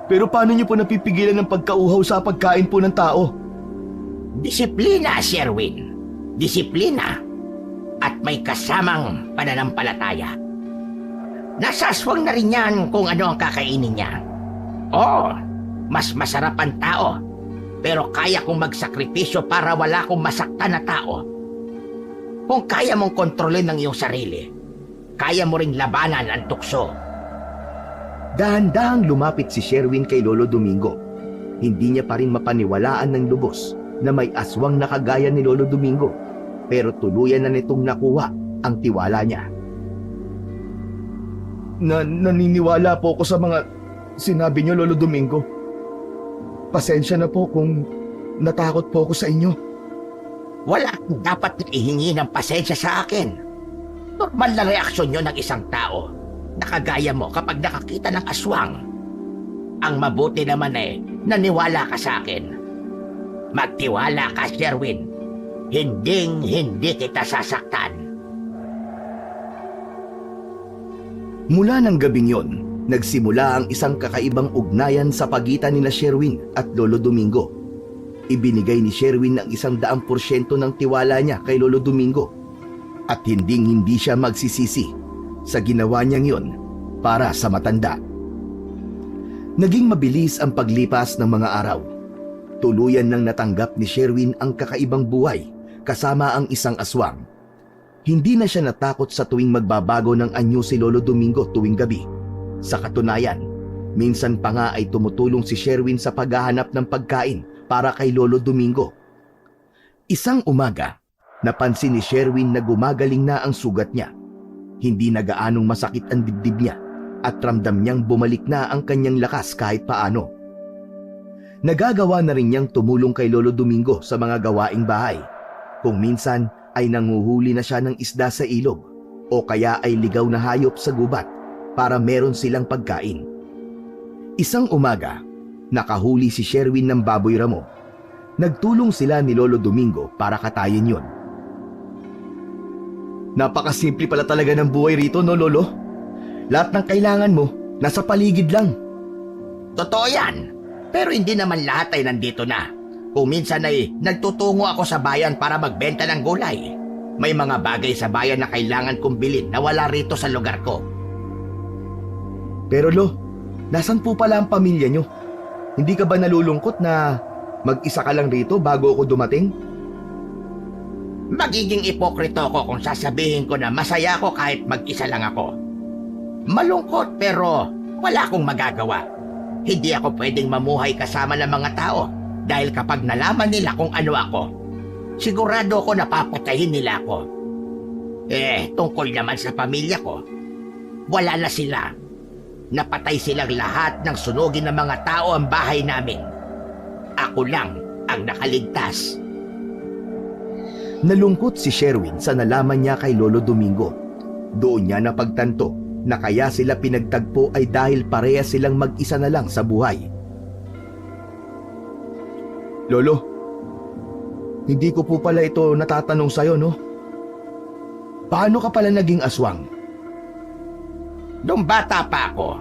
Pero paano niyo po napipigilan ng pagkauhaw sa pagkain po ng tao?
Disiplina, Sherwin. Disiplina. At may kasamang pananampalataya. Nasaswang na rin yan kung ano ang kakainin niya. Oo, mas masarap ang tao. Pero kaya kong magsakripisyo para wala akong masaktan na tao. Kung kaya mong kontrolin ang iyong sarili, kaya mo ring labanan ang tukso.
Dahan-dahang lumapit si Sherwin kay Lolo Domingo. Hindi niya pa rin mapaniwalaan ng lubos na may aswang na kagaya ni Lolo Domingo, pero tuluyan na nitong nakuha ang tiwala niya.
Naniniwala po ako sa mga sinabi niyo, Lolo Domingo. Pasensya na po kung natakot po ako sa inyo.
Wala kang dapat na ihingi ng pasensya sa akin. Normal na reaksyon yun ng isang tao na kagaya mo kapag nakakita ng aswang. Ang mabuti naman naniwala ka sa akin. Magtiwala ka, Sherwin. Hindi kita sasaktan.
Mula ng gabing yon, nagsimula ang isang kakaibang ugnayan sa pagitan nina Sherwin at Lolo Domingo. Ibinigay ni Sherwin ang 100% ng tiwala niya kay Lolo Domingo at hindi siya magsisisi sa ginawa niyang yon para sa matanda. Naging mabilis ang paglipas ng mga araw. Tuluyan nang natanggap ni Sherwin ang kakaibang buhay kasama ang isang aswang. Hindi na siya natakot sa tuwing magbabago ng anyo si Lolo Domingo tuwing gabi. Sa katunayan, minsan pa nga ay tumutulong si Sherwin sa paghahanap ng pagkain para kay Lolo Domingo. Isang umaga, napansin ni Sherwin na gumagaling na ang sugat niya. Hindi na gaanong masakit ang dibdib niya at ramdam niyang bumalik na ang kanyang lakas kahit paano. Nagagawa na rin niyang tumulong kay Lolo Domingo sa mga gawaing bahay. Kung minsan ay nanguhuli na siya ng isda sa ilog o kaya ay ligaw na hayop sa gubat para meron silang pagkain. Isang umaga, nakahuli si Sherwin ng baboy ramo. Nagtulong sila ni Lolo Domingo para katayin yon.
Napakasimple pala talaga ng buhay rito, no, Lolo? Lahat ng kailangan mo, nasa paligid lang.
Totoo yan. Pero hindi naman lahat ay nandito na. Kung minsan ay nagtutungo ako sa bayan para magbenta ng gulay. May mga bagay sa bayan na kailangan kong bilhin na wala rito sa lugar ko.
Pero Lo,
Nasaan po pala ang pamilya nyo? Hindi ka ba nalulungkot na mag-isa ka lang rito bago ako dumating?
Magiging ipokrito ko kung sasabihin ko na masaya ako kahit mag-isa lang ako. Malungkot pero wala akong magagawa. Hindi ako pwedeng mamuhay kasama ng mga tao dahil kapag nalaman nila kung ano ako, sigurado ako na papatayin nila ako. Tungkol naman sa pamilya ko, wala na sila. Napatay silang lahat ng sunugin ng mga tao ang bahay namin. Ako lang ang nakaligtas.
Nalungkot si Sherwin sa nalaman niya kay Lolo Domingo. Doon niya napagtanto na kaya sila pinagtagpo ay dahil parehas silang mag-isa na lang sa buhay. Lolo, hindi ko po pala ito natatanong sa'yo, no? Paano ka pala naging aswang?
Nung bata pa ako,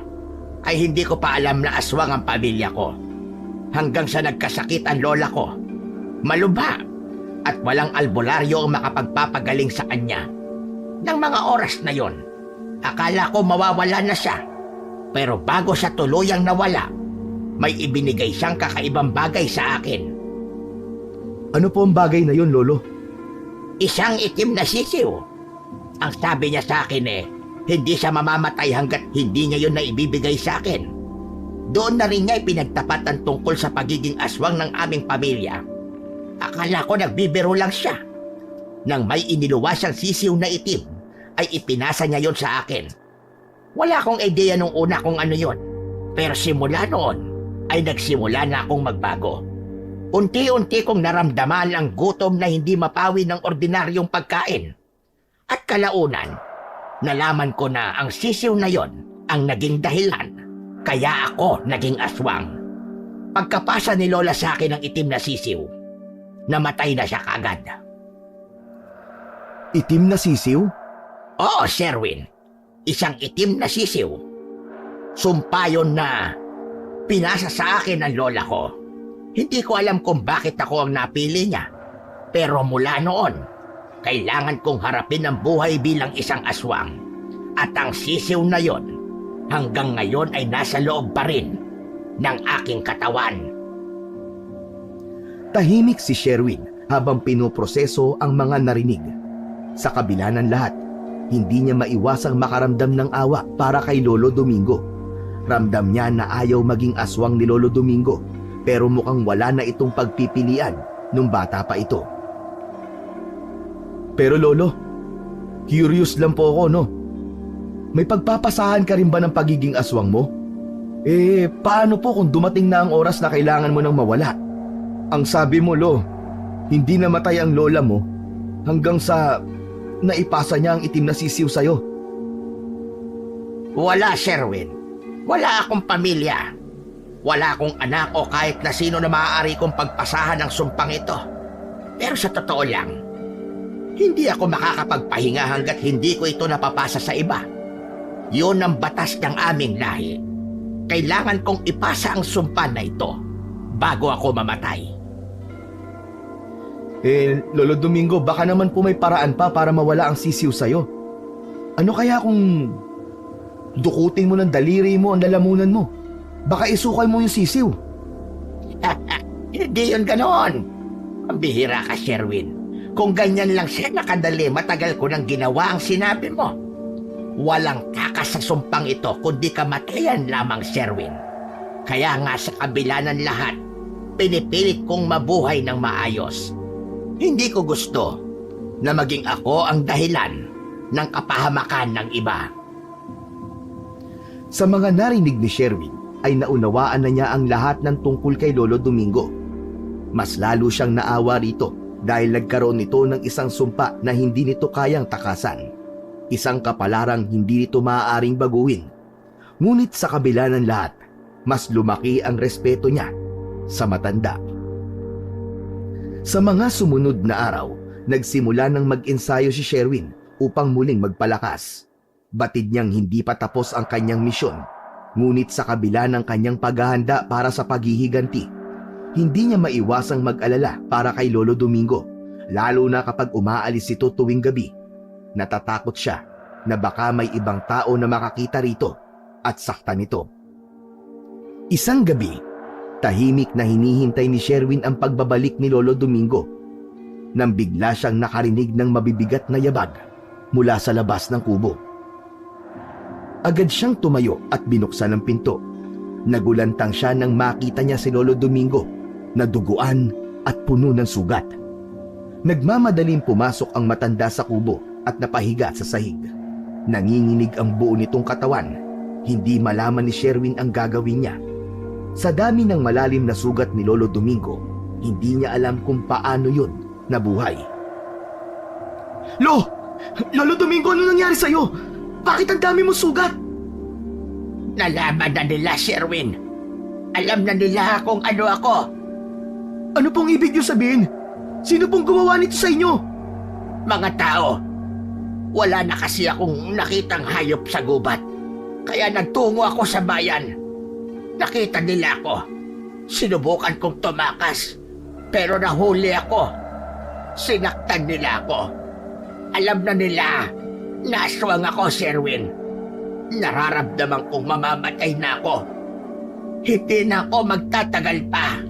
ay hindi ko pa alam na aswang ang pamilya ko. Hanggang sa nagkasakit ang lola ko. Malubha at walang albularyo ang makapagpapagaling sa kanya. Nang mga oras na yon, akala ko mawawala na siya. Pero bago siya tuluyang nawala, may ibinigay siyang kakaibang bagay sa akin.
Ano po ang bagay na yon, Lolo?
Isang itim na sisiw. Ang sabi niya sa akin hindi siya mamamatay hanggat hindi niya yun na ibibigay sa akin. Doon na rin niya ipinagtapat ang tungkol sa pagiging aswang ng aming pamilya. Akala ko nagbibiro lang siya. Nang may iniluwa siyang sisiw na itim, ay ipinasa niya yon sa akin. Wala akong ideya nung una kung ano yon. Pero simula noon, ay nagsimula na akong magbago. Unti-unti kong naramdaman ang gutom na hindi mapawi ng ordinaryong pagkain. At kalaunan, nalaman ko na ang sisiw na yon ang naging dahilan kaya ako naging aswang. Pagkapasa ni Lola sa akin ng itim na sisiw, namatay na siya kagad.
Itim na sisiw?
Oo, Sherwin. Isang itim na sisiw. Sumpa yun na pinasa sa akin ng lola ko. Hindi ko alam kung bakit ako ang napili niya. Pero mula noon, kailangan kong harapin ang buhay bilang isang aswang. At ang sisiw na yon, hanggang ngayon ay nasa loob pa rin ng aking katawan.
Tahimik si Sherwin habang pinoproseso ang mga narinig. Sa kabila ng lahat, hindi niya maiwasang makaramdam ng awa para kay Lolo Domingo. Ramdam niya na ayaw maging aswang ni Lolo Domingo, pero mukhang wala na itong pagpipilian nung bata pa ito. Pero Lolo, curious lang po ako, no? May pagpapasahan ka rin ba ng pagiging aswang mo? Paano po kung dumating na ang oras na kailangan mo nang mawala? Ang sabi mo, Lo, hindi namatay ang lola mo hanggang sa naipasa niya ang itim na sisiw sa'yo.
Wala, Sherwin. Wala akong pamilya. Wala akong anak o kahit na sino na maaari kong pagpasahan ng sumpang ito. Pero sa totoo lang, hindi ako makakapagpahinga hanggat hindi ko ito napapasa sa iba. Yun ang batas ng aming lahi. Kailangan kong ipasa ang sumpa na ito bago ako mamatay.
Lolo Domingo, baka naman po may paraan pa para mawala ang sisiw sa'yo. Ano kaya kung dukutin mo ng daliri mo ang lalamunan mo? Baka isukay mo yung sisiw.
Hindi yun ganoon. Ang bihira ka, Sherwin. Kung ganyan lang siya nakadali, matagal ko nang ginawa ang sinabi mo. Walang takas sa sumpang ito kundi kamatayan lamang, Sherwin. Kaya nga sa kabila ng lahat, pinipilit kong mabuhay ng maayos. Hindi ko gusto na maging ako ang dahilan ng kapahamakan ng iba.
Sa mga narinig ni Sherwin, ay naunawaan na niya ang lahat ng tungkol kay Lolo Domingo. Mas lalo siyang naawa rito dahil nagkaroon nito ng isang sumpa na hindi nito kayang takasan. Isang kapalarang hindi nito maaaring baguhin. Ngunit sa kabila ng lahat, mas lumaki ang respeto niya sa matanda. Sa mga sumunod na araw, nagsimula ng mag-ensayo si Sherwin upang muling magpalakas. Batid niyang hindi pa tapos ang kanyang misyon. Ngunit sa kabila ng kanyang paghahanda para sa paghihiganti, hindi niya maiwasang mag-alala para kay Lolo Domingo, lalo na kapag umaalis ito tuwing gabi. Natatakot siya na baka may ibang tao na makakita rito at saktan ito. Isang gabi, tahimik na hinihintay ni Sherwin ang pagbabalik ni Lolo Domingo nang bigla siyang nakarinig ng mabibigat na yabag mula sa labas ng kubo. Agad siyang tumayo at binuksan ang pinto. Nagulantang siya nang makita niya si Lolo Domingo na duguan at puno ng sugat. Nagmamadaling pumasok ang matanda sa kubo at napahiga sa sahig. Nanginginig ang buo nitong katawan. Hindi malaman ni Sherwin ang gagawin niya. Sa dami ng malalim na sugat ni Lolo Domingo, hindi niya alam kung paano yun nabuhay.
Lolo Domingo, ano nangyari sa'yo? Bakit ang dami mong sugat?
Nalaman na nila, Sherwin. Alam na nila kung ano ako.
Ano pong ibig niyo sabihin? Sino pong gumawa nito sa inyo?
Mga tao, wala na kasi akong nakitang hayop sa gubat. Kaya nagtungo ako sa bayan. Nakita nila ako. Sinubukan kong tumakas. Pero nahuli ako. Sinaktan nila ako. Alam na nila na aswang ako, Sherwin. Nararamdaman kong mamamatay na ako. Hindi na ako magtatagal pa.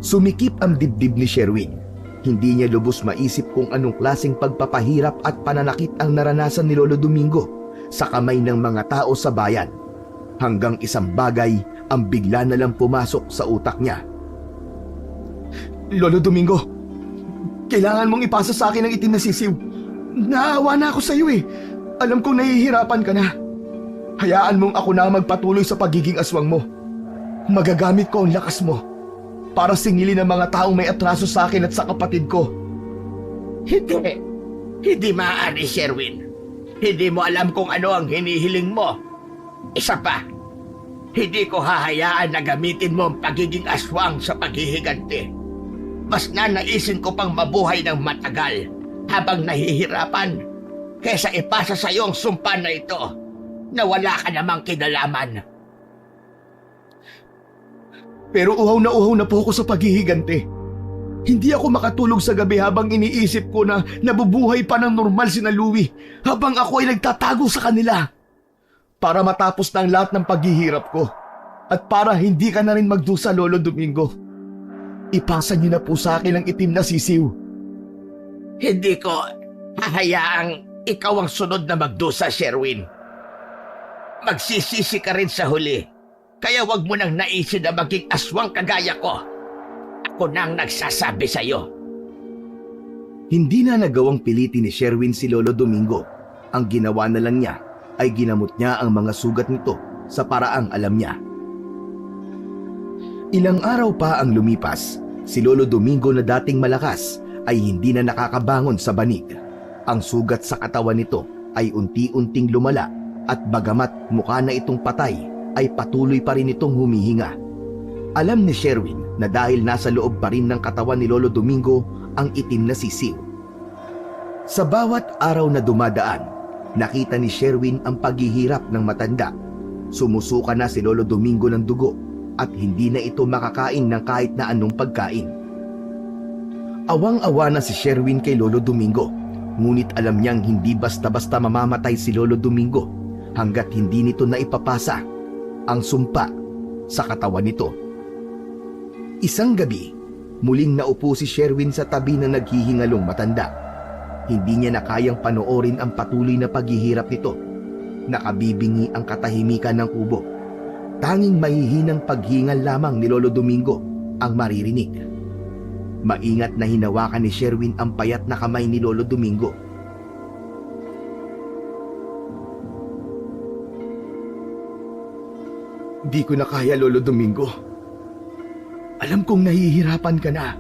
Sumikip ang dibdib ni Sherwin. Hindi niya lubos maisip kung anong klaseng pagpapahirap at pananakit ang naranasan ni Lolo Domingo sa kamay ng mga tao sa bayan. Hanggang isang bagay ang bigla na lang pumasok sa utak niya.
Lolo Domingo, kailangan mong ipasa sa akin ang itim na sisiw. Naawa na ako sa iyo eh. Alam kong nahihirapan ka na. Hayaan mong ako na magpatuloy sa pagiging aswang mo. Magagamit ko ang lakas mo para singilin ang mga taong may atraso sa akin at sa kapatid ko.
Hindi. Hindi maaari, Sherwin. Hindi mo alam kung ano ang hinihiling mo. Isa pa, hindi ko hahayaan na gamitin mo ang pagiging aswang sa paghihiganti. Mas nanaisin ko pang mabuhay ng matagal habang nahihirapan kaysa ipasa sa iyo ang sumpa na ito na wala ka namang kinalaman.
Pero uhaw na po ako sa paghihiganti. Hindi ako makatulog sa gabi habang iniisip ko na nabubuhay pa ng normal sina Louie habang ako ay nagtatago sa kanila. Para matapos na ang lahat ng paghihirap ko at para hindi ka na rin magdusa, Lolo Domingo. Ipasa niyo na po sa akin ang itim na sisiw.
Hindi ko hahayaang ikaw ang sunod na magdusa, Sherwin. Magsisisi ka rin sa huli. Kaya wag mo nang naisin na maging aswang kagaya ko. Ako na ang nagsasabi sa iyo.
Hindi na nagawang pilitin ni Sherwin si Lolo Domingo. Ang ginawa na lang niya ay ginamot niya ang mga sugat nito sa paraang alam niya. Ilang araw pa ang lumipas, si Lolo Domingo na dating malakas ay hindi na nakakabangon sa banig. Ang sugat sa katawan nito ay unti-unting lumala at bagamat mukha na itong patay, ay patuloy pa rin itong humihinga. Alam ni Sherwin na dahil nasa loob pa rin ng katawan ni Lolo Domingo ang itim na sisiw. Sa bawat araw na dumadaan, nakita ni Sherwin ang paghihirap ng matanda. Sumusuka na si Lolo Domingo ng dugo at hindi na ito makakain ng kahit na anong pagkain. Awang-awa na si Sherwin kay Lolo Domingo, ngunit alam niyang hindi basta-basta mamamatay si Lolo Domingo hanggat hindi nito naipapasa ang sumpa sa katawan nito. Isang gabi, muling naupo si Sherwin sa tabi ng naghihingalong matanda. Hindi niya na kayang panoorin ang patuloy na paghihirap nito. Nakabibingi ang katahimikan ng kubo. Tanging mahihinang paghingal lamang ni Lolo Domingo ang maririnig. Maingat na hinawakan ni Sherwin ang payat na kamay ni Lolo Domingo.
Di ko na kaya, Lolo Domingo. Alam kong nahihirapan ka na.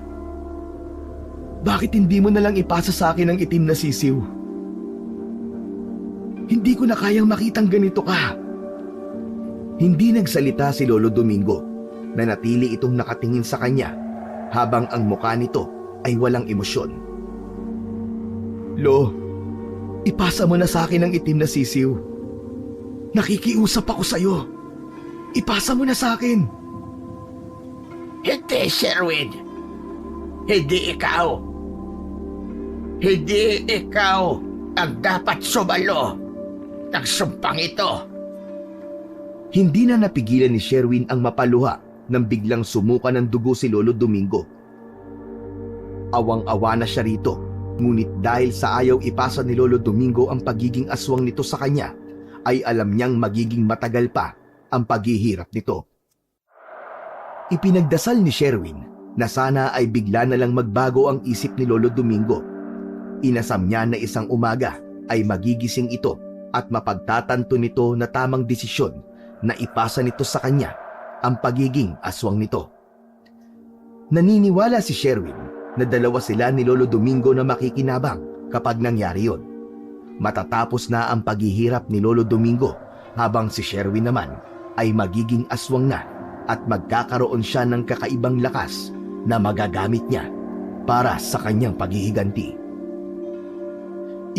Bakit hindi mo na lang ipasa sa akin ang itim na sisiw? Hindi ko na kayang makitang ganito ka.
Hindi nagsalita si Lolo Domingo. Nanatili itong nakatingin sa kanya habang ang mukha nito ay walang emosyon.
Lo, ipasa mo na sa akin ang itim na sisiw. Nakikiusap ako sa'yo. Ipasa mo na sa akin.
Hindi, Sherwin. Hindi ikaw. Hindi ikaw ang dapat sumalo ng sumpang ito.
Hindi na napigilan ni Sherwin ang mapaluha nang biglang sumuka ng dugo si Lolo Domingo. Awang-awa na siya rito, ngunit dahil sa ayaw ipasa ni Lolo Domingo ang pagiging aswang nito sa kanya, ay alam niyang magiging matagal pa ang paghihirap nito. Ipinagdasal ni Sherwin na sana ay bigla na lang magbago ang isip ni Lolo Domingo. Inasam niya na isang umaga ay magigising ito at mapagtatanto nito na tamang desisyon na ipasa nito sa kanya ang pagiging aswang nito. Naniniwala si Sherwin na dalawa sila ni Lolo Domingo na makikinabang kapag nangyari yon. Matatapos na ang paghihirap ni Lolo Domingo habang si Sherwin naman ay magiging aswang na at magkakaroon siya ng kakaibang lakas na magagamit niya para sa kanyang paghihiganti.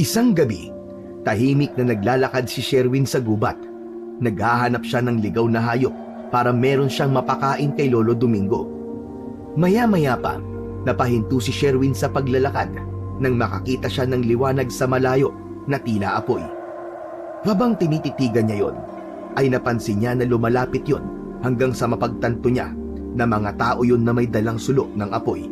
Isang gabi, tahimik na naglalakad si Sherwin sa gubat. Naghahanap siya ng ligaw na hayop para meron siyang mapakain kay Lolo Domingo. Maya-maya pa, napahinto si Sherwin sa paglalakad nang makakita siya ng liwanag sa malayo na tila apoy. Habang tinititigan niya yon, ay napansin niya na lumalapit yon hanggang sa mapagtanto niya na mga tao yon na may dalang sulok ng apoy.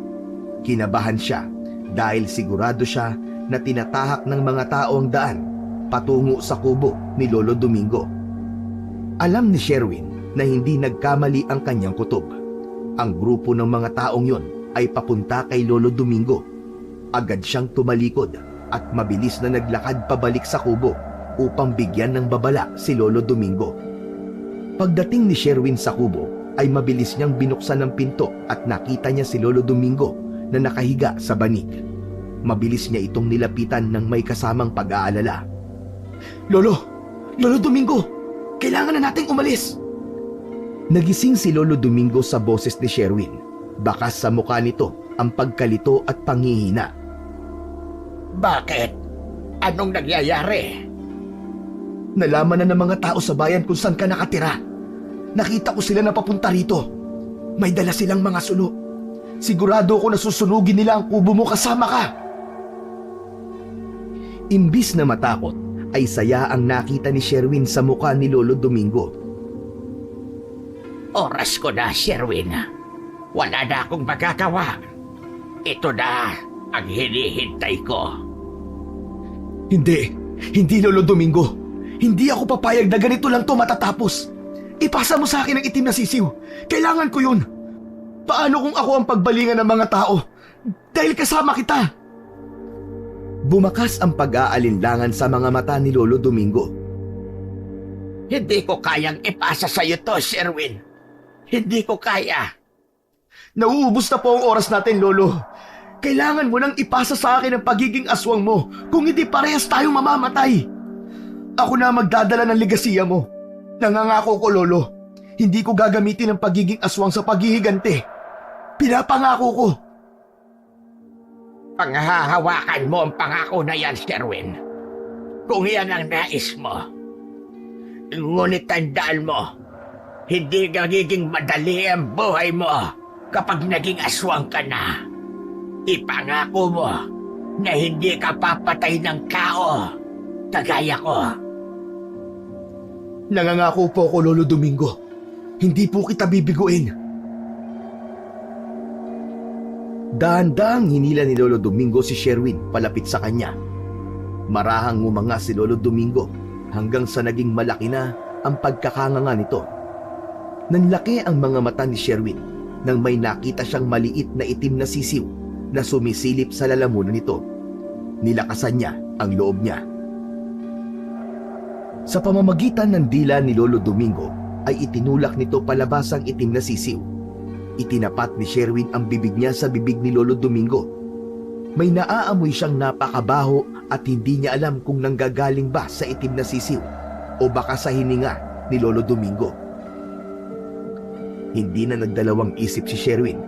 Kinabahan siya dahil sigurado siya na tinatahak ng mga tao ang daan patungo sa kubo ni Lolo Domingo. Alam ni Sherwin na hindi nagkamali ang kanyang kutob. Ang grupo ng mga taong yon ay papunta kay Lolo Domingo. Agad siyang tumalikod at mabilis na naglakad pabalik sa kubo upang bigyan ng babala si Lolo Domingo. Pagdating ni Sherwin sa kubo ay mabilis niyang binuksan ang pinto at nakita niya si Lolo Domingo na nakahiga sa banig. Mabilis niya itong nilapitan ng may kasamang pag-aalala.
Lolo Domingo, kailangan na nating umalis.
Nagising si Lolo Domingo sa boses ni Sherwin. Bakas sa mukha nito ang pagkalito at panghihina.
Bakit? Anong nangyayari?
Nalaman na ng mga tao sa bayan kung saan ka nakatira. Nakita ko sila na papunta rito. May dala silang mga sulo. Sigurado ako na susunugin nila ang kubo mo kasama ka.
Imbis na matakot, ay saya ang nakita ni Sherwin sa mukha ni Lolo Domingo.
Oras ko na, Sherwin. Wala na akong magagawa. Ito na ang hinihintay ko.
Hindi Lolo Domingo. Hindi ako papayag na ganito lang to matatapos. Ipasa mo sa akin ang itim na sisiw. Kailangan ko yun. Paano kung ako ang pagbalingan ng mga tao? Dahil kasama kita.
Bumakas ang pag-aalinlangan sa mga mata ni Lolo Domingo.
Hindi ko kayang ipasa sa iyo to, Sherwin. Hindi ko kaya.
Nauubos na po ang oras natin, Lolo. Kailangan mo nang ipasa sa akin ang pagiging aswang mo. Kung hindi, parehas tayong mamamatay. Ako na magdadala ng ligasiya mo. Nangangako ko, Lolo. Hindi ko gagamitin ang pagiging aswang sa paghihiganti. Pinapangako ko.
Panghahawakan mo ang pangako na yan, Sherwin. Kung yan ang nais mo. Ngunit tandaan mo, hindi nagiging madali ang buhay mo kapag naging aswang ka na. Ipangako mo na hindi ka papatay ng kao, kagaya ko.
Nangangako po ko, Lolo Domingo. Hindi po kita bibiguin.
Dahan-dahang hinila ni Lolo Domingo si Sherwin palapit sa kanya. Marahang ngumanga si Lolo Domingo hanggang sa naging malaki na ang pagkakanganga nito. Nanlaki ang mga mata ni Sherwin nang may nakita siyang maliit na itim na sisiw na sumisilip sa lalamunan nito. Nilakasan niya ang loob niya. Sa pamamagitan ng dila ni Lolo Domingo ay itinulak nito palabas ang itim na sisiw. Itinapat ni Sherwin ang bibig niya sa bibig ni Lolo Domingo. May naaamoy siyang napakabaho at hindi niya alam kung nanggagaling ba sa itim na sisiw o baka sa hininga ni Lolo Domingo. Hindi na nagdalawang isip si Sherwin.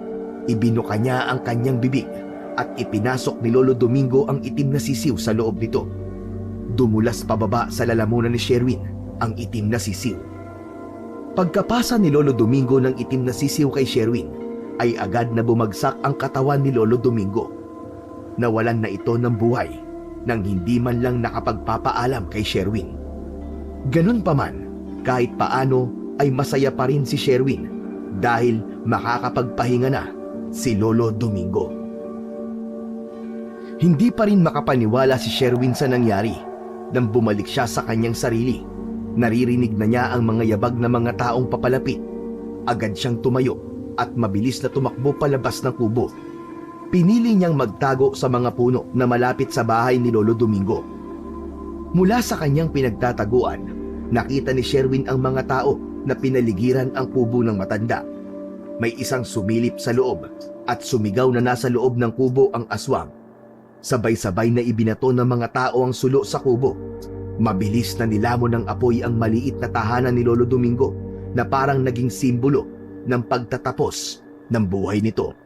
Ibinuka niya ang kanyang bibig at ipinasok ni Lolo Domingo ang itim na sisiw sa loob nito. Dumulas pababa sa lalamunan ni Sherwin ang itim na sisiw. Pagkapasa ni Lolo Domingo ng itim na sisiw kay Sherwin, ay agad na bumagsak ang katawan ni Lolo Domingo. Nawalan na ito ng buhay nang hindi man lang nakapagpapaalam kay Sherwin. Ganun pa man, kahit paano ay masaya pa rin si Sherwin dahil makakapagpahinga na si Lolo Domingo. Hindi pa rin makapaniwala si Sherwin sa nangyari nang bumalik siya sa kanyang sarili. Naririnig na niya ang mga yabag na mga taong papalapit. Agad siyang tumayo at mabilis na tumakbo palabas ng kubo. Pinili niyang magtago sa mga puno na malapit sa bahay ni Lolo Domingo. Mula sa kanyang pinagtataguan, nakita ni Sherwin ang mga tao na pinaligiran ang kubo ng matanda. May isang sumilip sa loob at sumigaw na nasa loob ng kubo ang aswang. Sabay-sabay na ibinato ng mga tao ang sulo sa kubo. Mabilis na nilamon ng apoy ang maliit na tahanan ni Lolo Domingo na parang naging simbolo ng pagtatapos ng buhay nito.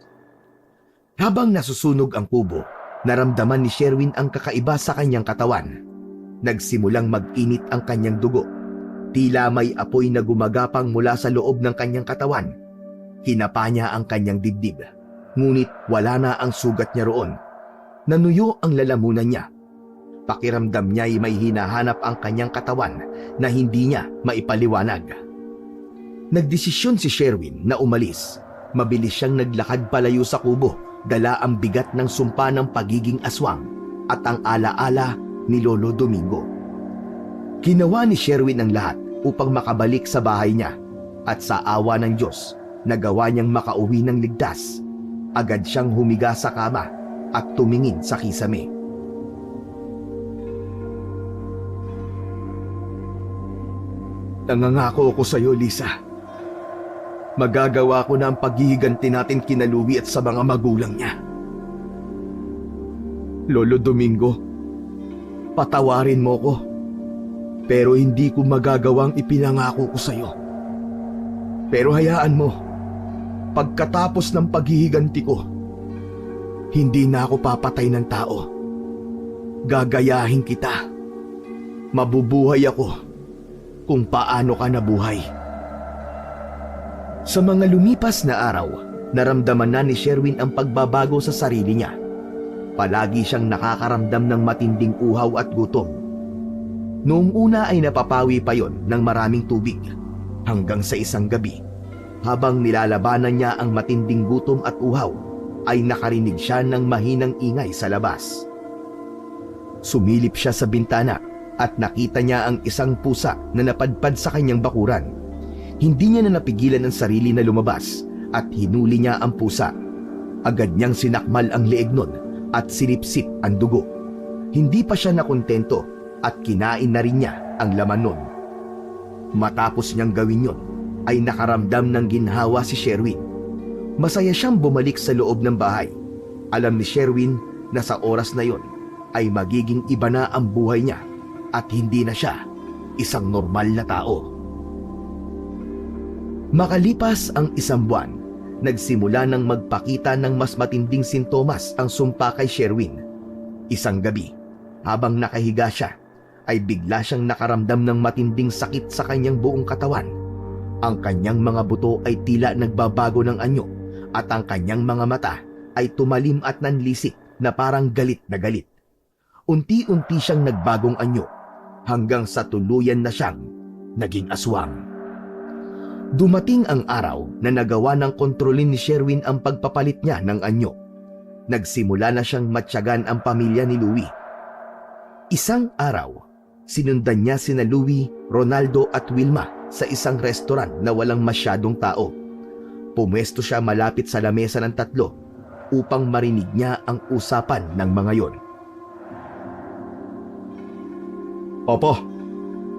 Habang nasusunog ang kubo, naramdaman ni Sherwin ang kakaiba sa kanyang katawan. Nagsimulang mag-init ang kanyang dugo. Tila may apoy na gumagapang mula sa loob ng kanyang katawan. Hinapa niya ang kanyang dibdib, ngunit wala na ang sugat niya roon. Nanuyo ang lalamunan niya. Pakiramdam niya ay may hinahanap ang kanyang katawan na hindi niya maipaliwanag. Nagdesisyon si Sherwin na umalis. Mabilis siyang naglakad palayo sa kubo, dala ang bigat ng sumpa ng pagiging aswang at ang alaala ni Lolo Domingo. Ginawa ni Sherwin ang lahat upang makabalik sa bahay niya at sa awa ng Diyos, nagawa niyang makauwi ng ligtas. Agad siyang humiga sa kama at tumingin sa kisame.
Nangangako ako sa iyo, Lisa. Magagawa ko na ang paghihiganti natin kina Louie at sa mga magulang niya. Lolo Domingo, patawarin mo ko. Pero hindi ko magagawang ipinangako ko sa iyo. Pero hayaan mo, pagkatapos ng paghihiganti ko, hindi na ako papatay ng tao. Gagayahin kita. Mabubuhay ako kung paano ka nabuhay.
Sa mga lumipas na araw, naramdaman na ni Sherwin ang pagbabago sa sarili niya. Palagi siyang nakakaramdam ng matinding uhaw at gutom. Noong una ay napapawi pa yon ng maraming tubig, hanggang sa isang gabi, habang nilalabanan niya ang matinding gutom at uhaw, ay nakarinig siya ng mahinang ingay sa labas. Sumilip siya sa bintana at nakita niya ang isang pusa na napadpad sa kanyang bakuran. Hindi niya na napigilan ang sarili na lumabas at hinuli niya ang pusa. Agad niyang sinakmal ang leeg nun at sinipsip ang dugo. Hindi pa siya nakontento at kinain na rin niya ang laman nun. Matapos niyang gawin yon, ay nakaramdam ng ginhawa si Sherwin. Masaya siyang bumalik sa loob ng bahay. Alam ni Sherwin na sa oras na yon ay magiging iba na ang buhay niya at hindi na siya isang normal na tao. Makalipas ang isang buwan, nagsimula ng magpakita ng mas matinding sintomas ang sumpa kay Sherwin. Isang gabi, habang nakahiga siya, ay bigla siyang nakaramdam ng matinding sakit sa kanyang buong katawan. Ang kanyang mga buto ay tila nagbabago ng anyo at ang kanyang mga mata ay tumalim at nanlisik na parang galit na galit. Unti-unti siyang nagbagong anyo hanggang sa tuluyan na siyang naging aswang. Dumating ang araw na nagawa ng kontrolin ni Sherwin ang pagpapalit niya ng anyo. Nagsimula na siyang matyagan ang pamilya ni Louie. Isang araw, sinundan niya sina Louie, Ronaldo at Wilma sa isang restaurant na walang masyadong tao. Pumwesto siya malapit sa lamesa ng tatlo upang marinig niya ang usapan ng mga yon.
Papa,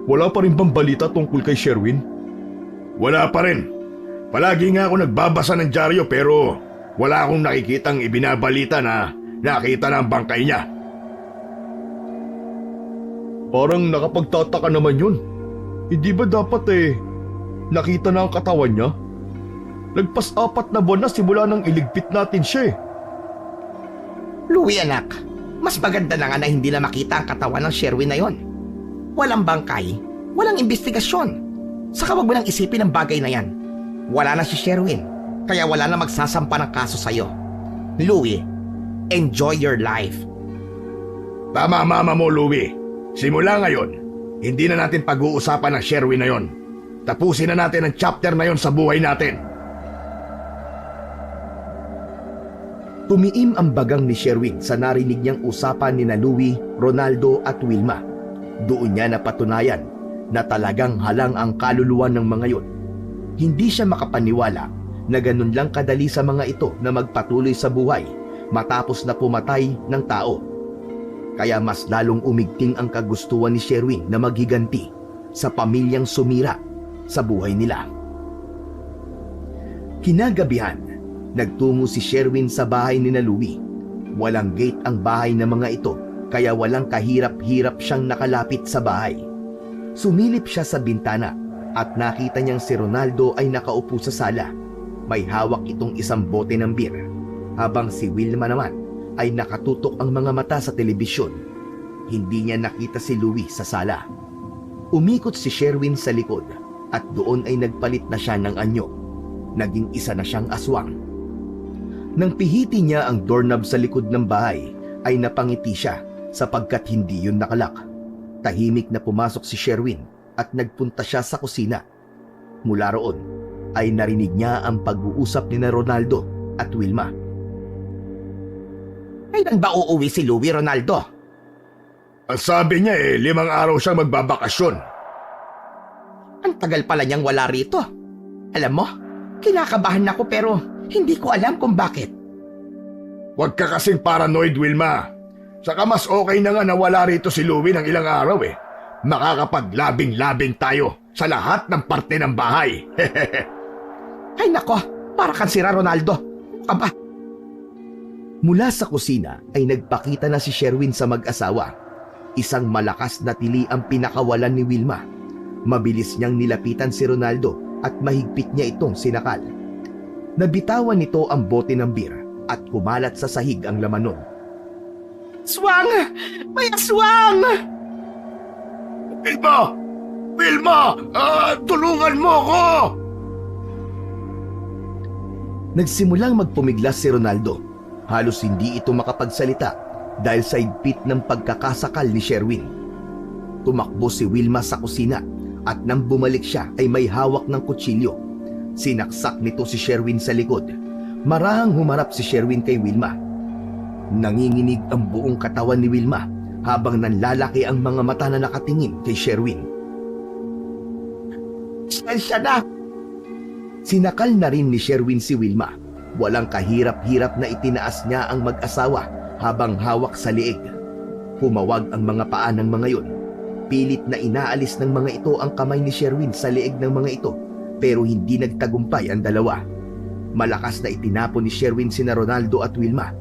wala pa rin bang balita tungkol kay Sherwin? Wala pa rin. Palagi nga ako nagbabasa ng dyaryo pero wala akong nakikitang ibinabalita na nakita na ang bangkay niya. Parang nakapagtataka naman yun. Hindi ba dapat nakita na ang katawan niya? Lagpas 4 na buwan na simula nang iligpit natin siya.
Louie anak, mas maganda na nga na hindi na makita ang katawan ng Sherwin na yon. Walang bangkay, walang investigasyon. Saka wag mo nang isipin ang bagay na yan. Wala na si Sherwin, kaya wala na magsasampa ng kaso sa'yo. Louie, enjoy your life.
Tama mama mo, Louie. Simula ngayon, hindi na natin pag-uusapan ang Sherwin na yon. Tapusin na natin ang chapter na yon sa buhay natin.
Tumiim ang bagang ni Sherwin sa narinig niyang usapan ni Louie, Ronaldo at Wilma. Doon niya napatunayan na talagang halang ang kaluluwa ng mga yon. Hindi siya makapaniwala na ganun lang kadali sa mga ito na magpatuloy sa buhay matapos na pumatay ng tao. Kaya mas lalong umigting ang kagustuhan ni Sherwin na maghiganti sa pamilyang sumira sa buhay nila. Kinagabihan, nagtungo si Sherwin sa bahay ni Louie. Walang gate ang bahay ng mga ito, kaya walang kahirap-hirap siyang nakalapit sa bahay. Sumilip siya sa bintana at nakita niyang si Ronaldo ay nakaupo sa sala. May hawak itong isang bote ng beer, habang si Wilma naman ay nakatutok ang mga mata sa telebisyon. Hindi niya nakita si Louie sa sala. Umikot si Sherwin sa likod at doon ay nagpalit na siya ng anyo. Naging isa na siyang aswang. Nang pihiti niya ang doorknob sa likod ng bahay, ay napangiti siya sapagkat hindi yun nakalak. Tahimik na pumasok si Sherwin at nagpunta siya sa kusina. Mula roon ay narinig niya ang pag-uusap ni Ronaldo at Wilma.
Kailan ba uuwi si Louie, Ronaldo?
Ang sabi niya 5 araw siyang magbabakasyon.
Ang tagal pala niyang wala rito. Alam mo, kinakabahan ako pero hindi ko alam kung bakit.
Huwag ka kasing paranoid, Wilma. Saka mas okay na nga na wala rito si Louie ng ilang araw eh. Makakapaglabing-labing tayo sa lahat ng parte ng bahay.
Ay nako, para kang sira, Ronaldo. Aba,
Mula sa kusina ay nagpakita na si Sherwin sa mag-asawa. Isang malakas na tili ang pinakawalan ni Wilma. Mabilis niyang nilapitan si Ronaldo at mahigpit niya itong sinakal. Nabitawan nito ang bote ng beer at kumalat sa sahig ang laman nun.
Aswang! May aswang!
Wilma! Wilma! Tulungan mo ako!
Nagsimulang magpumiglas si Ronaldo. Halos hindi ito makapagsalita dahil sa higpit ng pagkakasakal ni Sherwin. Tumakbo si Wilma sa kusina at nang bumalik siya ay may hawak ng kutsilyo. Sinaksak nito si Sherwin sa likod. Marahang humarap si Sherwin kay Wilma. Nanginginig ang buong katawan ni Wilma habang nanlalaki ang mga mata na nakatingin kay Sherwin.
Siya na!
Sinakal na rin ni Sherwin si Wilma. Walang kahirap-hirap na itinaas niya ang mag-asawa habang hawak sa liig. Humawag ang mga paa ng mga yun. Pilit na inaalis ng mga ito ang kamay ni Sherwin sa liig ng mga ito, pero hindi nagtagumpay ang dalawa. Malakas na itinapon ni Sherwin sina Ronaldo at Wilma.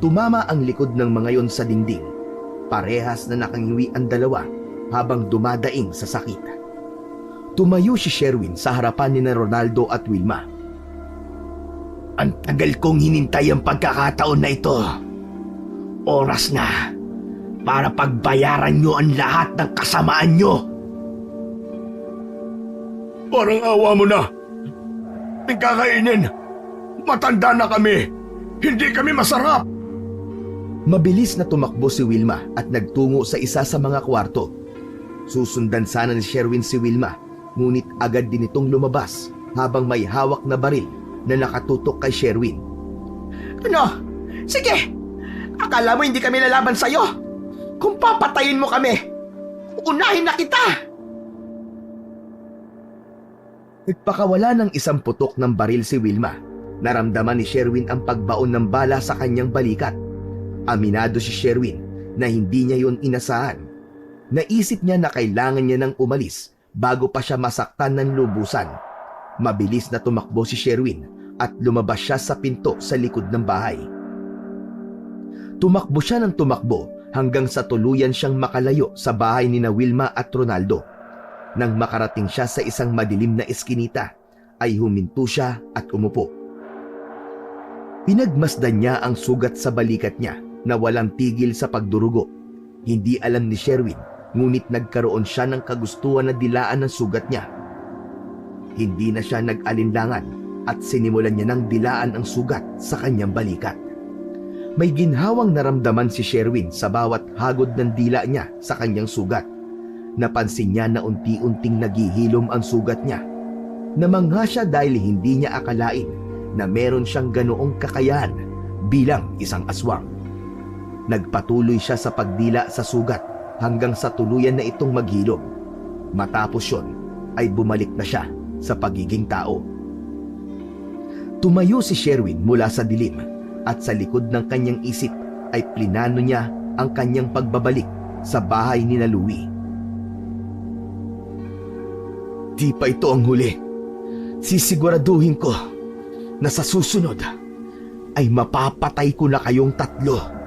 Tumama ang likod ng mga yon sa dingding. Parehas na nakangiwi ang dalawa habang dumadaing sa sakit. Tumayo si Sherwin sa harapan ni Ronaldo at Wilma.
Ang tagal kong hinintay ang pagkakataon na ito. Oras na para pagbayaran nyo ang lahat ng kasamaan nyo.
Parang awa mo na. May kakainin. Matanda na kami. Hindi kami masarap.
Mabilis na tumakbo si Wilma at nagtungo sa isa sa mga kwarto. Susundan sana ni Sherwin si Wilma, ngunit agad din itong lumabas habang may hawak na baril na nakatutok kay Sherwin.
Ano? Sige! Akala mo hindi kami lalaban sa'yo? Kung papatayin mo kami, unahin na kita!
Nagpakawala ng isang putok ng baril si Wilma. Naramdaman ni Sherwin ang pagbaon ng bala sa kanyang balikat. Aminado si Sherwin na hindi niya yon inasahan. Naisip niya na kailangan niya nang umalis bago pa siya masaktan ng lubusan. Mabilis na tumakbo si Sherwin at lumabas siya sa pinto sa likod ng bahay. Tumakbo siya ng tumakbo hanggang sa tuluyan siyang makalayo sa bahay ni Wilma at Ronaldo. Nang makarating siya sa isang madilim na eskinita, ay huminto siya at umupo. Pinagmasdan niya ang sugat sa balikat niya na walang tigil sa pagdurugo. Hindi alam ni Sherwin, ngunit nagkaroon siya ng kagustuhan na dilaan ng sugat niya. Hindi na siya nag-alinlangan at sinimulan niya ng dilaan ang sugat sa kanyang balikat. May ginhawang naramdaman si Sherwin sa bawat hagod ng dila niya sa kanyang sugat. Napansin niya na unti-unting naghihilom ang sugat niya. Namangha siya dahil hindi niya akalain na meron siyang ganoong kakayahan bilang isang aswang. Nagpatuloy siya sa pagdila sa sugat hanggang sa tuluyan na itong maghilom. Matapos yun ay bumalik na siya sa pagiging tao. Tumayo si Sherwin mula sa dilim at sa likod ng kanyang isip ay plinano niya ang kanyang pagbabalik sa bahay ni na Louie. Di pa ito ang huli. Sisiguraduhin ko na sa susunod ay mapapatay ko na kayong tatlo.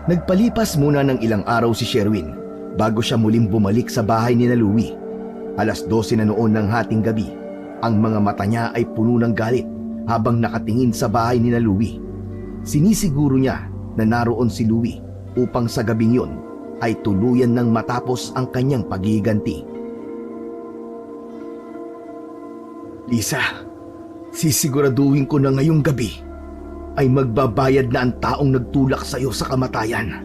Nagpalipas muna ng ilang araw si Sherwin bago siya muling bumalik sa bahay ni na Louie. 12:00 na noon ng hating gabi. Ang mga mata niya ay puno ng galit habang nakatingin sa bahay ni na Louie. Sinisiguro niya na naroon si Louie upang sa gabing yun ay tuluyan ng matapos ang kanyang paghiganti. Lisa, sisiguraduhin ko na ngayong gabi ay magbabayad na ang taong nagtulak sa iyo sa kamatayan.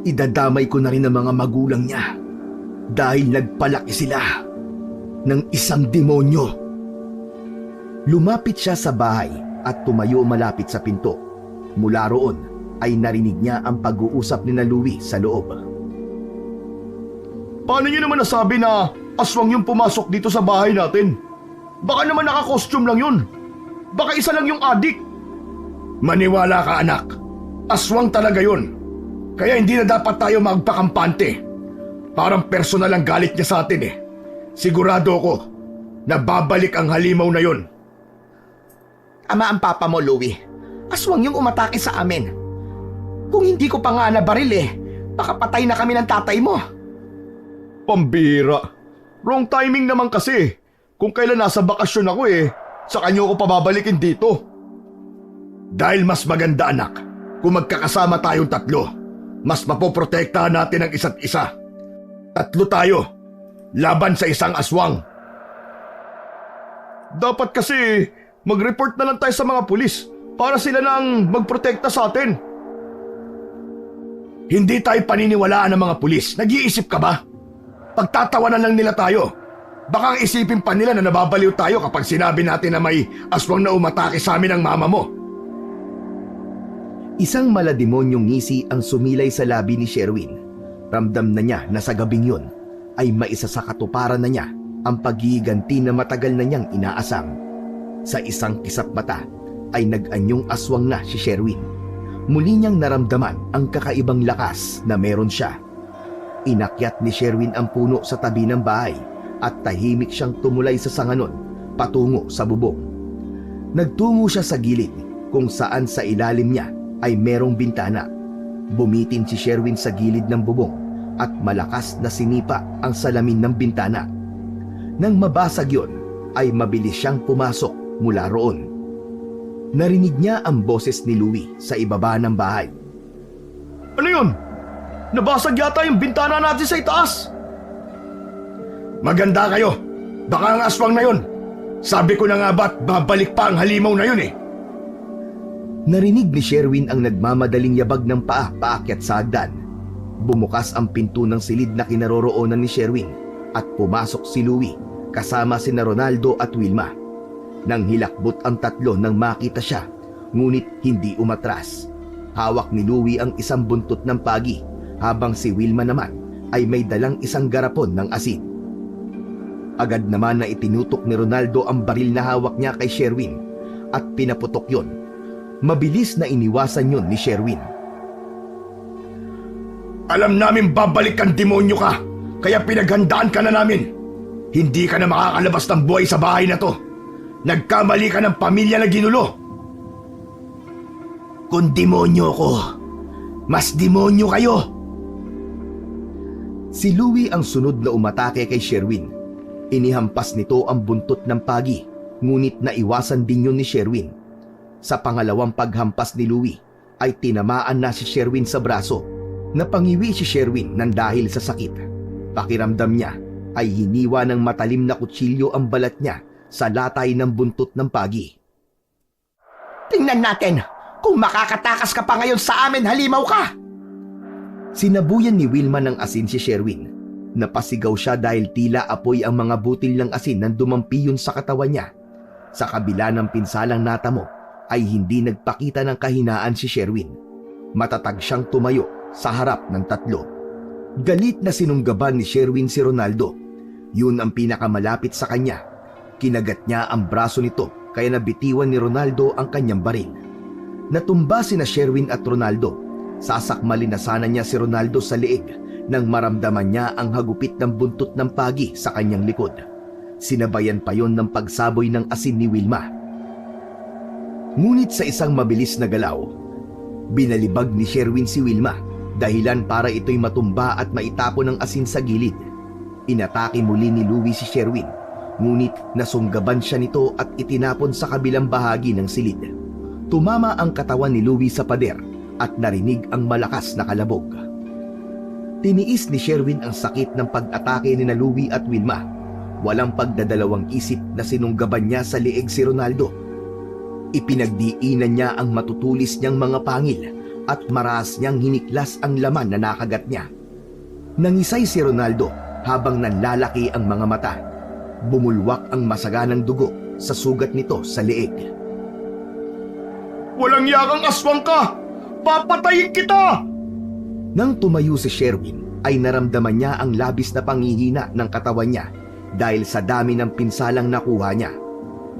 Idadamay ko na rin ang mga magulang niya dahil nagpalaki sila ng isang demonyo. Lumapit siya sa bahay at tumayo malapit sa pinto. Mula roon ay narinig niya ang pag-uusap ni na Louie sa loob.
Paano niyo naman nasabi na aswang yung pumasok dito sa bahay natin? Baka naman naka-costume lang yun. Baka isa lang yung adik. Maniwala ka, anak. Aswang talaga yun. Kaya hindi na dapat tayo magpakampante. Parang personal ang galit niya sa atin eh. Sigurado ako na babalik ang halimaw na yun.
Ama ang papa mo, Louie. Aswang yung umatake sa amin. Kung hindi ko pa nga nabaril baka patay na kami ng tatay mo.
Pambira. Wrong timing naman kasi. Kung kailan nasa bakasyon ako sa kanyo ko pababalikin dito. Dahil mas maganda, anak, kung magkakasama tayong tatlo, mas mapoprotektahan natin ang isa't isa. Tatlo tayo, laban sa isang aswang. Dapat kasi mag-report na lang tayo sa mga pulis para sila nang magprotekta sa atin. Hindi tayo paniniwalaan ng mga pulis. Nag-iisip ka ba? Pagtatawanan lang nila tayo. Baka isipin pa nila na nababaliw tayo kapag sinabi natin na may aswang na umatake sa amin ng mama mo.
Isang malademonyong ngisi ang sumilay sa labi ni Sherwin. Ramdam na niya na sa gabing yun ay maisa sa katuparan na niya ang paghiganti na matagal na niyang inaasam. Sa isang kisap mata ay nag-anyong aswang na si Sherwin. Muli niyang naramdaman ang kakaibang lakas na meron siya. Inakyat ni Sherwin ang puno sa tabi ng bahay at tahimik siyang tumulay sa sanganon patungo sa bubong. Nagtungo siya sa gilid kung saan sa ilalim niya ay merong bintana. Bumitin si Sherwin sa gilid ng bubong at malakas na sinipa ang salamin ng bintana. Nang mabasag yon, ay mabilis siyang pumasok mula roon. Narinig niya ang boses ni Louie sa ibaba ng bahay.
Ano yun? Nabasag yata yung bintana natin sa itaas. Maganda kayo. Baka ang aswang na yun. Sabi ko na nga ba't babalik pa ang halimaw na yun
Narinig ni Sherwin ang nagmamadaling yabag ng paa paakyat sa hagdan. Bumukas ang pinto ng silid na kinaroroonan ni Sherwin at pumasok si Louie kasama sina Ronaldo at Wilma. Nang hilakbot ang tatlo nang makita siya, ngunit hindi umatras. Hawak ni Louie ang isang buntot ng pagi habang si Wilma naman ay may dalang isang garapon ng asin. Agad naman na itinutok ni Ronaldo ang baril na hawak niya kay Sherwin at pinaputok yon. Mabilis na iniwasan yon ni Sherwin.
Alam namin babalik kang demonyo ka, kaya pinaghandaan ka na namin. Hindi ka na makakalabas ng buhay sa bahay na to. Nagkamali ka ng pamilya na ginulo. Kung demonyo ko, mas demonyo kayo.
Si Louie ang sunod na umatake kay Sherwin. Inihampas nito ang buntot ng pagi, ngunit naiwasan din yun ni Sherwin. Sa pangalawang paghampas ni Louie, ay tinamaan na si Sherwin sa braso. Napangiwi si Sherwin nang dahil sa sakit. Pakiramdam niya ay hiniwa ng matalim na kutsilyo ang balat niya sa latay ng buntot ng pagi.
Tingnan natin kung makakatakas ka pa ngayon sa amin, halimaw ka!
Sinabuyan ni Wilma ng asin si Sherwin Napasigaw siya dahil tila apoy ang mga butil ng asin nang dumampiyon sa katawan niya. Sa kabila ng pinsalang natamo ay hindi nagpakita ng kahinaan si Sherwin. Matatag siyang tumayo sa harap ng tatlo. Galit na sinunggaban ni Sherwin si Ronaldo. Yun ang pinakamalapit sa kanya. Kinagat niya ang braso nito kaya nabitiwan ni Ronaldo ang kanyang baril. Natumba sina Sherwin at Ronaldo. Sasakmalin na sana niya si Ronaldo sa leeg nang maramdaman niya ang hagupit ng buntot ng pagi sa kanyang likod. Sinabayan pa yon ng pagsaboy ng asin ni Wilma. Ngunit sa isang mabilis na galaw, binalibag ni Sherwin si Wilma, dahilan para ito'y matumba at maitapon ng asin sa gilid. Inatake muli ni Louie si Sherwin, ngunit nasunggaban siya nito at itinapon sa kabilang bahagi ng silid. Tumama ang katawan ni Louie sa pader at narinig ang malakas na kalabog. Tiniis ni Sherwin ang sakit ng pag-atake ni Louie at Wilma. Walang pagdadalawang isip na sinunggaban niya sa leeg si Ronaldo. Ipinagdiinan niya ang matutulis niyang mga pangil at maras niyang hiniklas ang laman na nakagat niya. Nangisay si Ronaldo habang nanlalaki ang mga mata. Bumulwak ang masaganang dugo sa sugat nito sa leeg.
Walang yakang aswang ka! Papatayin kita!
Nang tumayo si Sherwin ay naramdaman niya ang labis na panghihina ng katawan niya dahil sa dami ng pinsalang nakuha niya.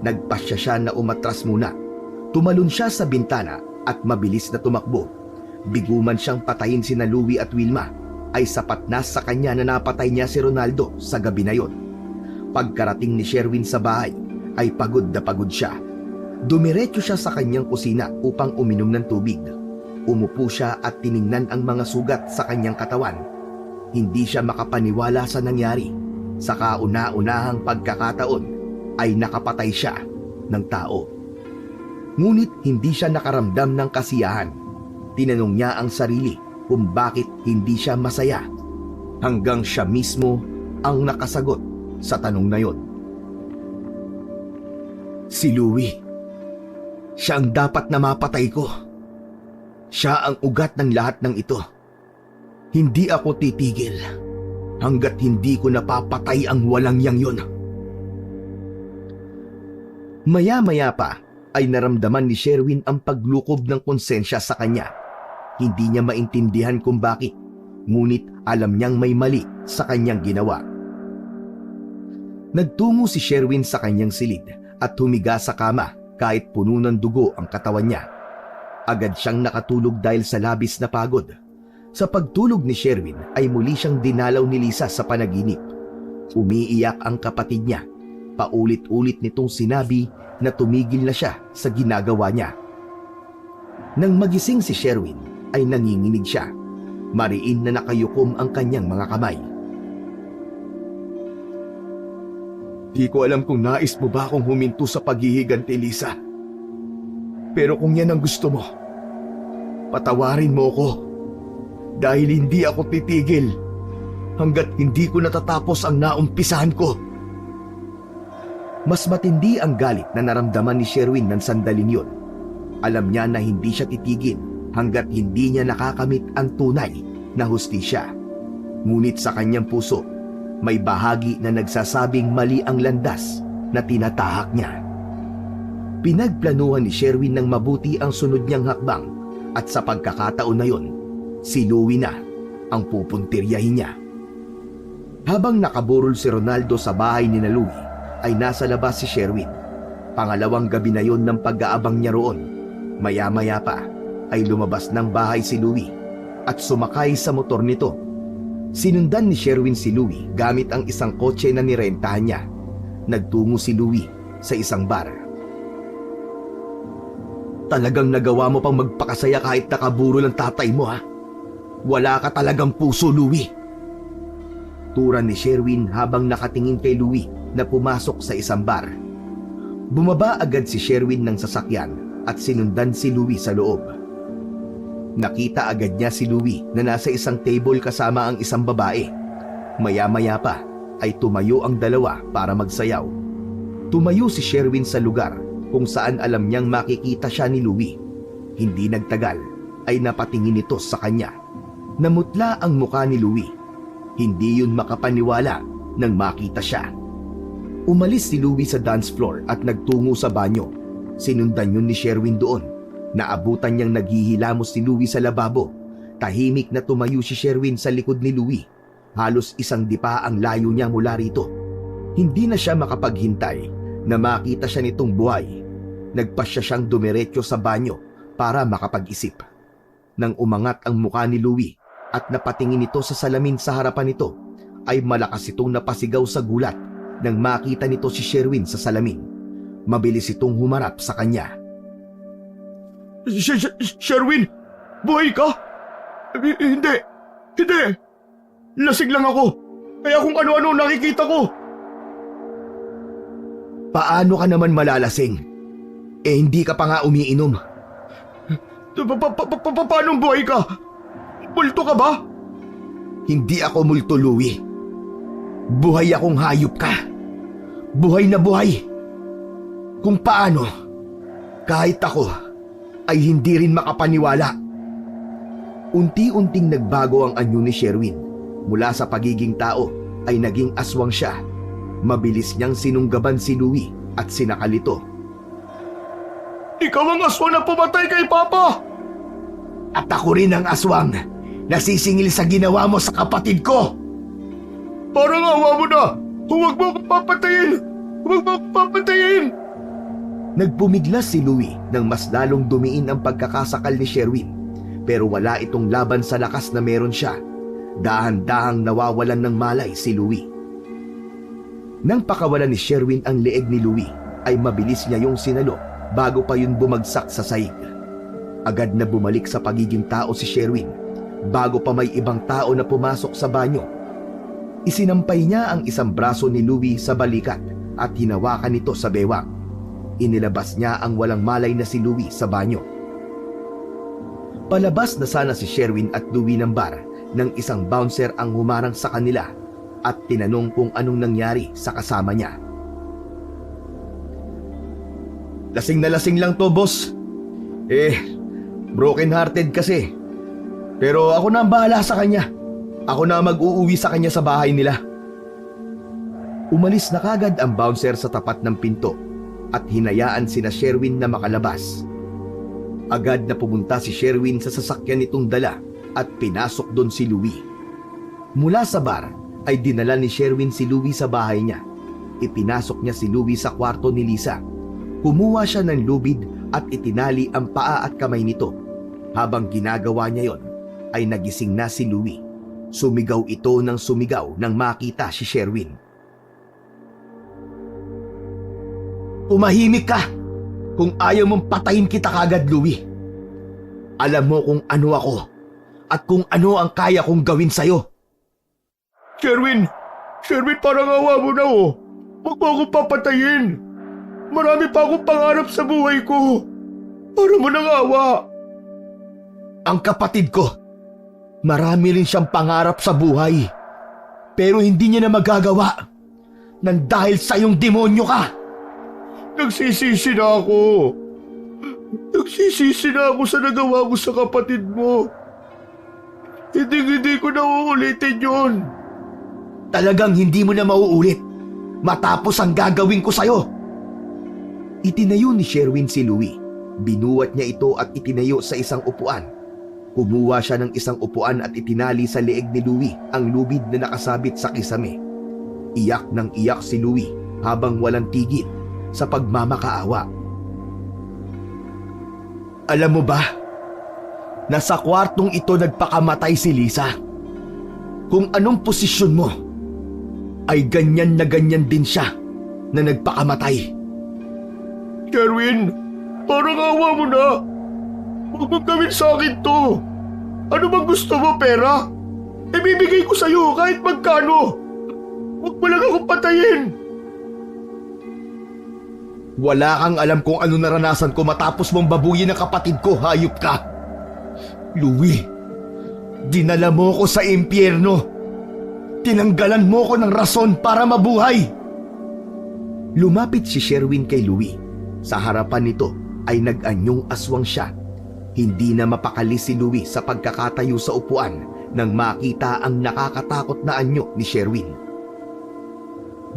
Nagpasya siya na umatras muna. Tumalon siya sa bintana at mabilis na tumakbo. Biguman siyang patayin sina Louie at Wilma ay sapat na sa kanya na napatay niya si Ronaldo sa gabi na yon. Pagkarating ni Sherwin sa bahay ay pagod na pagod siya. Dumiretso siya sa kanyang kusina upang uminom ng tubig. Umupo siya at tiningnan ang mga sugat sa kanyang katawan. Hindi siya makapaniwala sa nangyari. Sa kauna-unahang pagkakataon ay nakapatay siya ng tao. Ngunit hindi siya nakaramdam ng kasiyahan. Tinanong niya ang sarili kung bakit hindi siya masaya. Hanggang siya mismo ang nakasagot sa tanong na yon. Si Louie. Siya ang dapat na mapatay ko. Siya ang ugat ng lahat ng ito. Hindi ako titigil hanggat hindi ko napapatay ang walang yang yon. Maya-maya pa ay naramdaman ni Sherwin ang paglukob ng konsensya sa kanya. Hindi niya maintindihan kung bakit, ngunit alam niyang may mali sa kanyang ginawa. Nagtungo si Sherwin sa kanyang silid at humiga sa kama kahit puno ng dugo ang katawan niya. Agad siyang nakatulog dahil sa labis na pagod. Sa pagtulog ni Sherwin ay muli siyang dinalaw ni Lisa sa panaginip. Umiiyak ang kapatid niya. Paulit-ulit nitong sinabi na tumigil na siya sa ginagawa niya. Nang magising si Sherwin ay nanginginig siya. Mariin na nakayukom ang kanyang mga kamay. Di ko alam kung nais mo ba akong huminto sa paghihiganti, Lisa. Pero kung yan ang gusto mo, patawarin mo ko. Dahil hindi ako titigil hanggat hindi ko natatapos ang naumpisahan ko. Mas matindi ang galit na naramdaman ni Sherwin ng sandaling yun. Alam niya na hindi siya titigil hanggat hindi niya nakakamit ang tunay na hustisya. Ngunit sa kanyang puso, may bahagi na nagsasabing mali ang landas na tinatahak niya. Pinagplanuhan ni Sherwin ng mabuti ang sunod niyang hakbang at sa pagkakataon na yon, si Louie na ang pupuntiryahin niya. Habang nakaburol si Ronaldo sa bahay ni Louie, ay nasa labas si Sherwin. Pangalawang gabi na yon ng pag-aabang niya roon. Maya-maya pa ay lumabas ng bahay si Louie at sumakay sa motor nito. Sinundan ni Sherwin si Louie gamit ang isang kotse na nirentahan niya. Nagtungo si Louie sa isang bar. Talagang nagawa mo pang magpakasaya kahit nakaburo ng tatay mo, ha? Wala ka talagang puso, Louie. Turan ni Sherwin habang nakatingin kay Louie na pumasok sa isang bar. Bumaba agad si Sherwin ng sasakyan at sinundan si Louie sa loob. Nakita agad niya si Louie na nasa isang table kasama ang isang babae. Maya-maya pa ay tumayo ang dalawa para magsayaw. Tumayo si Sherwin sa lugar kung saan alam niyang makikita siya ni Louie. Hindi nagtagal ay napatingin ito sa kanya. Namutla ang muka ni Louie. Hindi yun makapaniwala nang makita siya. Umalis si Louie sa dance floor at nagtungo sa banyo. Sinundan yun ni Sherwin doon. Naabutan niyang naghihilamos si Louie sa lababo. Tahimik na tumayo si Sherwin sa likod ni Louie. Halos isang dipa ang layo niya mula rito. Hindi na siya makapaghintay na makita siya nitong buhay. Nagpasya siyang dumiretso sa banyo para makapag-isip. Nang umangat ang mukha ni Louie at napatingin ito sa salamin sa harapan nito, ay malakas itong napasigaw sa gulat nang makita nito si Sherwin sa salamin. Mabilis itong humarap sa kanya.
Sherwin, buhay ka? Hindi. Lasing lang ako. Kaya kung ano-ano nakikita ko.
Paano ka naman malalasing? Hindi ka pa nga umiinom.
Paano buhay ka? Multo ka ba?
Hindi ako multo, Louie. Buhay akong hayop ka. Buhay na buhay. Kung paano, kahit ako ay hindi rin makapaniwala. Unti-unting nagbago ang anyo ni Sherwin. Mula sa pagiging tao ay naging aswang siya. Mabilis niyang sinunggaban si Louie at sinakalito.
Ikaw ang aswang na pumatay kay Papa!
At ako rin ang aswang nasisingil sa ginawa mo sa kapatid ko.
Parang awa mo na! Huwag mo akong papatayin! Huwag mo akong papatayin!
Nagpumiglas si Louie nang mas lalong dumiin ang pagkakasakal ni Sherwin. Pero wala itong laban sa lakas na meron siya. Dahan-dahang nawawalan ng malay si Louie. Nang pakawalan ni Sherwin ang leeg ni Louie, ay mabilis niya yung sinalo bago pa yun bumagsak sa sahig. Agad na bumalik sa pagiging tao si Sherwin bago pa may ibang tao na pumasok sa banyo. Isinampay niya ang isang braso ni Louie sa balikat at hinawakan ito sa bewang. Inilabas niya ang walang malay na si Louie sa banyo. Palabas na sana si Sherwin at Louie ng bar nang isang bouncer ang humarang sa kanila at tinanong kung anong nangyari sa kasama niya.
Lasing na lasing lang to, boss. Broken hearted kasi. Pero ako na ang bahala sa kanya. Ako na mag-uuwi sa kanya sa bahay nila.
Umalis na kagad ang bouncer sa tapat ng pinto at hinayaan sina Sherwin na makalabas. Agad na pumunta si Sherwin sa sasakyan nitong dala at pinasok doon si Louie. Mula sa bar ay dinala ni Sherwin si Louie sa bahay niya. Ipinasok niya si Louie sa kwarto ni Lisa. Kumuha siya ng lubid at itinali ang paa at kamay nito. Habang ginagawa niya yon, ay nagising na si Louie. Sumigaw ito ng sumigaw nang makita si Sherwin. Tumahimik ka! Kung ayaw mong patayin kita kagad, Louie. Alam mo kung ano ako at kung ano ang kaya kong gawin sa'yo.
Sherwin, parang awa mo na oh. Huwag mo akong papatayin. Marami pa akong pangarap sa buhay ko. Para mo nang awa.
Ang kapatid ko, marami rin siyang pangarap sa buhay. Pero hindi niya na magagawa nang dahil sa iyong demonyo ka.
Nagsisisi na ako. Nagsisisi na ako sa nagawa ko sa kapatid mo. Hindi ko na uulitin yun.
Talagang hindi mo na mauulit matapos ang gagawin ko sa'yo. Itinayo ni Sherwin si Louie. Binuwat niya ito at itinayo sa isang upuan. Kumuha siya ng isang upuan at itinali sa leeg ni Louie ang lubid na nakasabit sa kisame. Iyak ng iyak si Louie habang walang tigil sa pagmamakaawa. Alam mo ba, nasa kwartong ito nagpakamatay si Lisa. Kung anong posisyon mo, ay ganyan na ganyan din siya na nagpakamatay.
Sherwin, parang awa mo na. Huwag mong gawin sa akin to. Ano bang gusto mo, pera? Ibibigay ko sa'yo kahit magkano. Huwag mo lang akong patayin.
Wala kang alam kung ano naranasan ko matapos mong babuyin ang kapatid ko, hayop ka. Louie, dinala mo ko sa impyerno. Tinanggalan mo ko ng rason para mabuhay. Lumapit si Sherwin kay Louie. Sa harapan nito ay nag-anyong aswang siya. Hindi na mapakali si Louie sa pagkakatayo sa upuan nang makita ang nakakatakot na anyo ni Sherwin.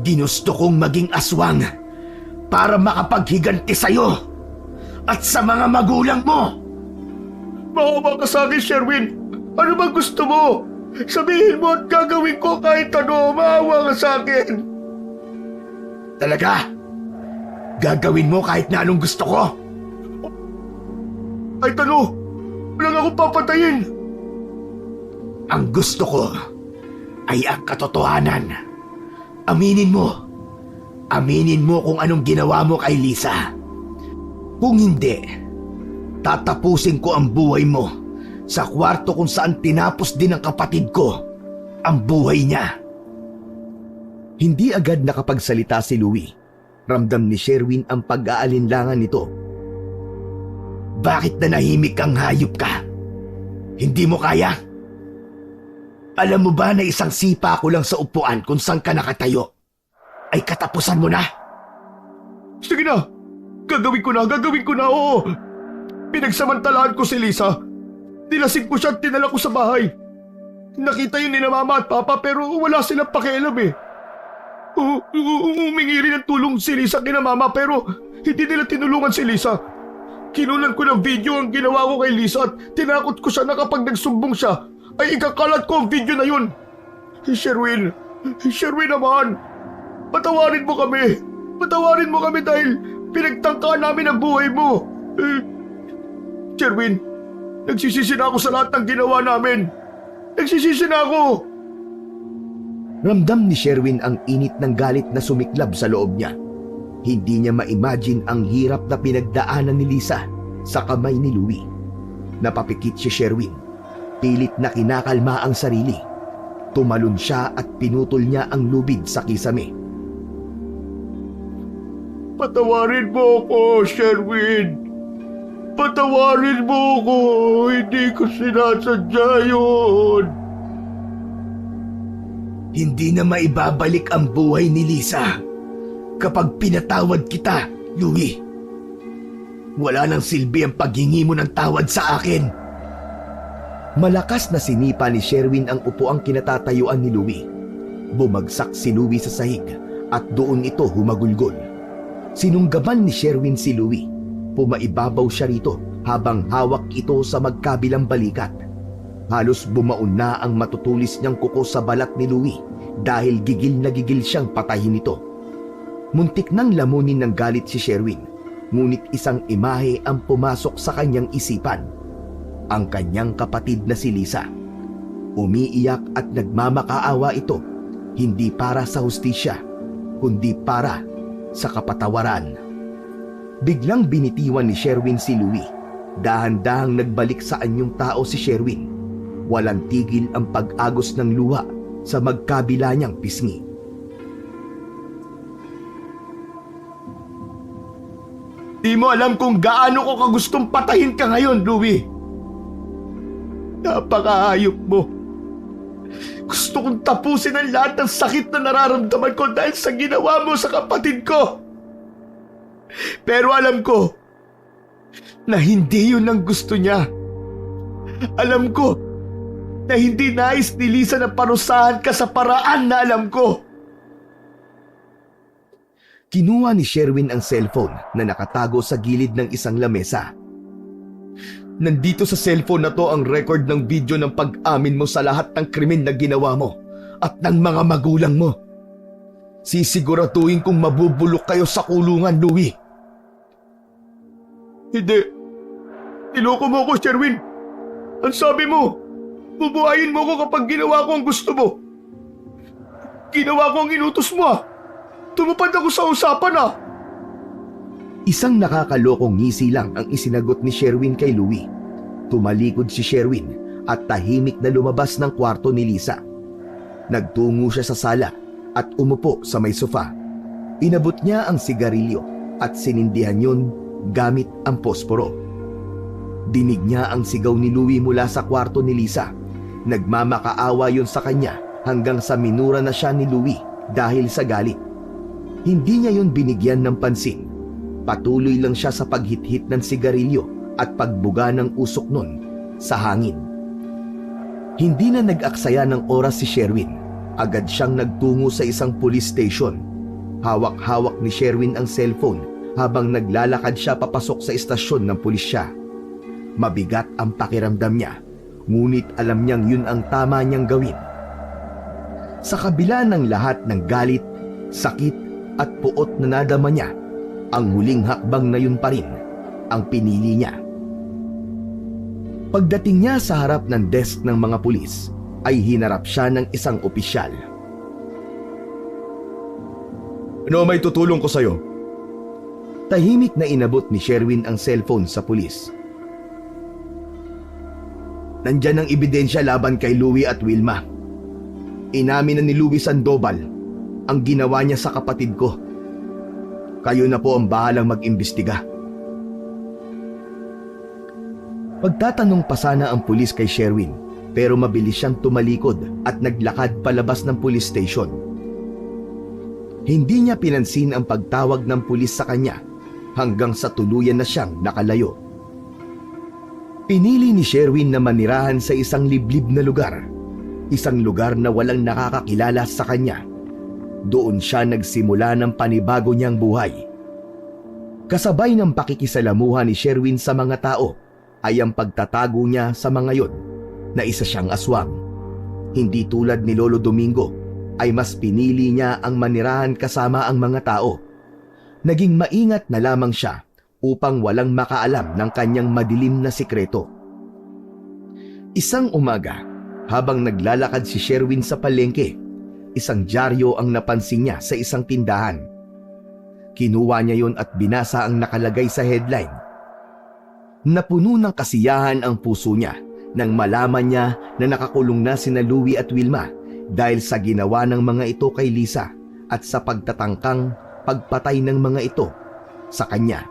Ginusto kong maging aswang para makapaghiganti sa'yo at sa mga magulang mo. Maawa ka sa akin, Sherwin. Ano bang gusto mo? Sabihin mo at gagawin ko kahit ano. Maawa ka sa akin. Talaga? Gagawin mo kahit na anong gusto ko? Ay talo, walang akong papatayin. Ang gusto ko ay ang katotohanan. Aminin mo. Aminin mo kung anong ginawa mo kay Lisa. Kung hindi, tatapusin ko ang buhay mo sa kwarto kung saan tinapos din ng kapatid ko ang buhay niya.
Hindi agad nakapagsalita si Louie. Ramdam ni Sherwin ang pag-aalinlangan nito.
Bakit nanahimik kang hayop ka? Hindi mo kaya? Alam mo ba na isang sipa ko lang sa upuan kung saan ka nakatayo ay katapusan mo na? Sige na! Gagawin ko na, oo! Pinagsamantalahan ko si Lisa. Nilasing ko siya at dinala ko sa bahay. Nakita yun ni Mama at Papa pero wala silang pakialam eh. Humingi rin ng tulong si Lisa kina Mama pero hindi nila tinulungan si Lisa. Kinunan ko ng video ang ginawa ko kay Lisa at tinakot ko siya na kapag nagsumbong siya ay ikakalat ko ang video na yun. Sherwin naman, patawarin mo kami dahil pinagtangkaan namin ang buhay mo. Sherwin, nagsisisi na ako sa lahat ng ginawa namin. Nagsisisi na ako.
Ramdam ni Sherwin ang init ng galit na sumiklab sa loob niya. Hindi niya ma-imagine ang hirap na pinagdaanan ni Lisa sa kamay ni Louie. Napapikit si Sherwin. Pilit na kinakalma ang sarili. Tumalon siya at pinutol niya ang lubid sa kisame.
Patawarin mo ako, Sherwin. Patawarin mo ako. Hindi ko sinasadya yun. Hindi na maibabalik ang buhay ni Lisa kapag pinatawad kita, Louie. Wala nang silbi ang paghingi mo ng tawad sa akin.
Malakas na sinipa ni Sherwin ang upuang kinatatayuan ni Louie. Bumagsak si Louie sa sahig at doon ito humagulgol. Sinunggaban ni Sherwin si Louie. Pumaibabaw siya rito habang hawak ito sa magkabilang balikat. Halos bumaon na ang matutulis niyang kuko sa balat ni Louie dahil gigil na gigil siyang patayin ito. Muntik nang lamunin ng galit si Sherwin, ngunit isang imahe ang pumasok sa kanyang isipan. Ang kanyang kapatid na si Lisa. Umiiyak at nagmamakaawa ito, hindi para sa hustisya, kundi para sa kapatawaran. Biglang binitiwan ni Sherwin si Louie. Dahan-dahang nagbalik sa anyong tao si Sherwin. Walang tigil ang pag-agos ng luha sa magkabila niyang pisngi.
Di mo alam kung gaano ko kagustong patayin ka ngayon, Louie. Napakahayop mo. Gusto kong tapusin ang lahat ng sakit na nararamdaman ko dahil sa ginawa mo sa kapatid ko. Pero alam ko na hindi yun ang gusto niya. Alam ko na hindi nais ni Lisa na parusahan ka sa paraan na alam ko.
Kinuha ni Sherwin ang cellphone na nakatago sa gilid ng isang lamesa. Nandito sa cellphone na to ang record ng video ng pag-amin mo sa lahat ng krimen na ginawa mo at ng mga magulang mo. Sisiguraduhin kong mabubulok kayo sa kulungan, Louie.
Hindi. Niloko mo ako, Sherwin. Ang sabi mo, bubuhayin mo ko kapag ginawa ko ang gusto mo. Ginawa ko ang inutos mo ah. Tumupad ako sa usapan ah.
Isang nakakalokong ngisi lang ang isinagot ni Sherwin kay Louie. Tumalikod si Sherwin at tahimik na lumabas ng kwarto ni Lisa. Nagtungo siya sa sala at umupo sa may sofa. Inabot niya ang sigarilyo at sinindihan yun gamit ang posporo. Dinig niya ang sigaw ni Louie mula sa kwarto ni Lisa. Nagmamakaawa yun sa kanya hanggang sa minura na siya ni Louie dahil sa galit. Hindi niya yun binigyan ng pansin. Patuloy lang siya sa paghit-hit ng sigarilyo at pagbuga ng usok nun sa hangin. Hindi na nag-aksaya ng oras si Sherwin. Agad siyang nagtungo sa isang police station. Hawak-hawak ni Sherwin ang cellphone habang naglalakad siya papasok sa istasyon ng pulisya. Mabigat ang pakiramdam niya, ngunit alam niyang yun ang tama niyang gawin. Sa kabila ng lahat ng galit, sakit at puot na nadama niya, ang huling hakbang na yun pa rin ang pinili niya. Pagdating niya sa harap ng desk ng mga pulis, ay hinarap siya ng isang opisyal.
Ano may tutulong ko sa'yo?
Tahimik na inabot ni Sherwin ang cellphone sa pulis.
Nandyan ang ebidensya laban kay Louie at Wilma. Inamin na ni Louie Sandoval ang ginawa niya sa kapatid ko. Kayo na po ang bahalang mag-imbestiga.
Pagtatanong pa sana ang pulis kay Sherwin, pero mabilis siyang tumalikod at naglakad palabas ng police station. Hindi niya pinansin ang pagtawag ng pulis sa kanya hanggang sa tuluyan na siyang nakalayo. Pinili ni Sherwin na manirahan sa isang liblib na lugar, isang lugar na walang nakakakilala sa kanya. Doon siya nagsimula ng panibago niyang buhay. Kasabay ng pakikisalamuha ni Sherwin sa mga tao ay ang pagtatago niya sa mga yon na isa siyang aswang. Hindi tulad ni Lolo Domingo ay mas pinili niya ang manirahan kasama ang mga tao. Naging maingat na lamang siya upang walang makaalam ng kanyang madilim na sikreto. Isang umaga, habang naglalakad si Sherwin sa palengke, isang dyaryo ang napansin niya sa isang tindahan. Kinuha niya yon at binasa ang nakalagay sa headline. Napuno ng kasiyahan ang puso niya nang malaman niya na nakakulong na sina Louie at Wilma dahil sa ginawa ng mga ito kay Lisa at sa pagtatangkang pagpatay ng mga ito sa kanya.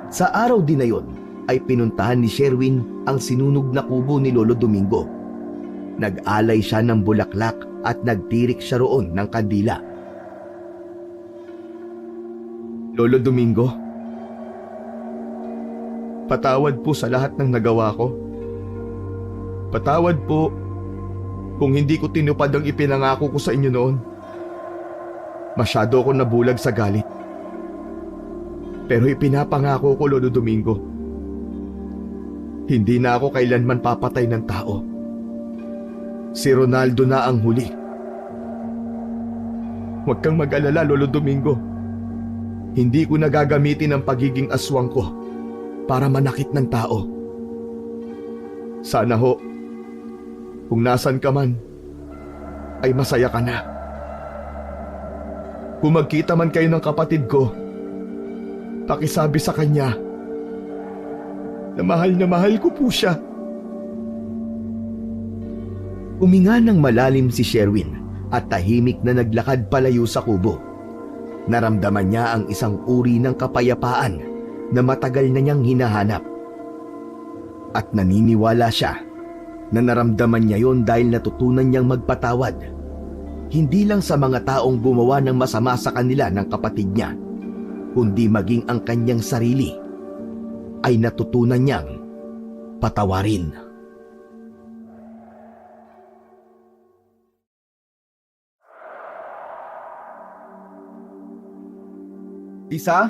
Sa araw din na yon ay pinuntahan ni Sherwin ang sinunog na kubo ni Lolo Domingo. Nag-alay siya ng bulaklak at nagtirik siya roon ng kandila.
Lolo Domingo, patawad po sa lahat ng nagawa ko. Patawad po kung hindi ko tinupad ang ipinangako ko sa inyo noon. Masyado ako nabulag sa galit. Pero ipinapangako ko, Lolo Domingo, hindi na ako kailanman papatay ng tao. Si Ronaldo na ang huli. Huwag kang mag-alala, Lolo Domingo. Hindi ko nagagamitin ang pagiging aswang ko para manakit ng tao. Sana ho, kung nasan ka man, ay masaya ka na. Kung magkita man kayo ng kapatid ko, pakisabi sa kanya na mahal ko po siya.
Uminga ng malalim si Sherwin at tahimik na naglakad palayo sa kubo. Naramdaman niya ang isang uri ng kapayapaan na matagal na niyang hinahanap. At naniniwala siya na naramdaman niya yon dahil natutunan niyang magpatawad. Hindi lang sa mga taong gumawa ng masama sa kanila ng kapatid niya, kundi maging ang kanyang sarili ay natutunan niyang patawarin.
Isa?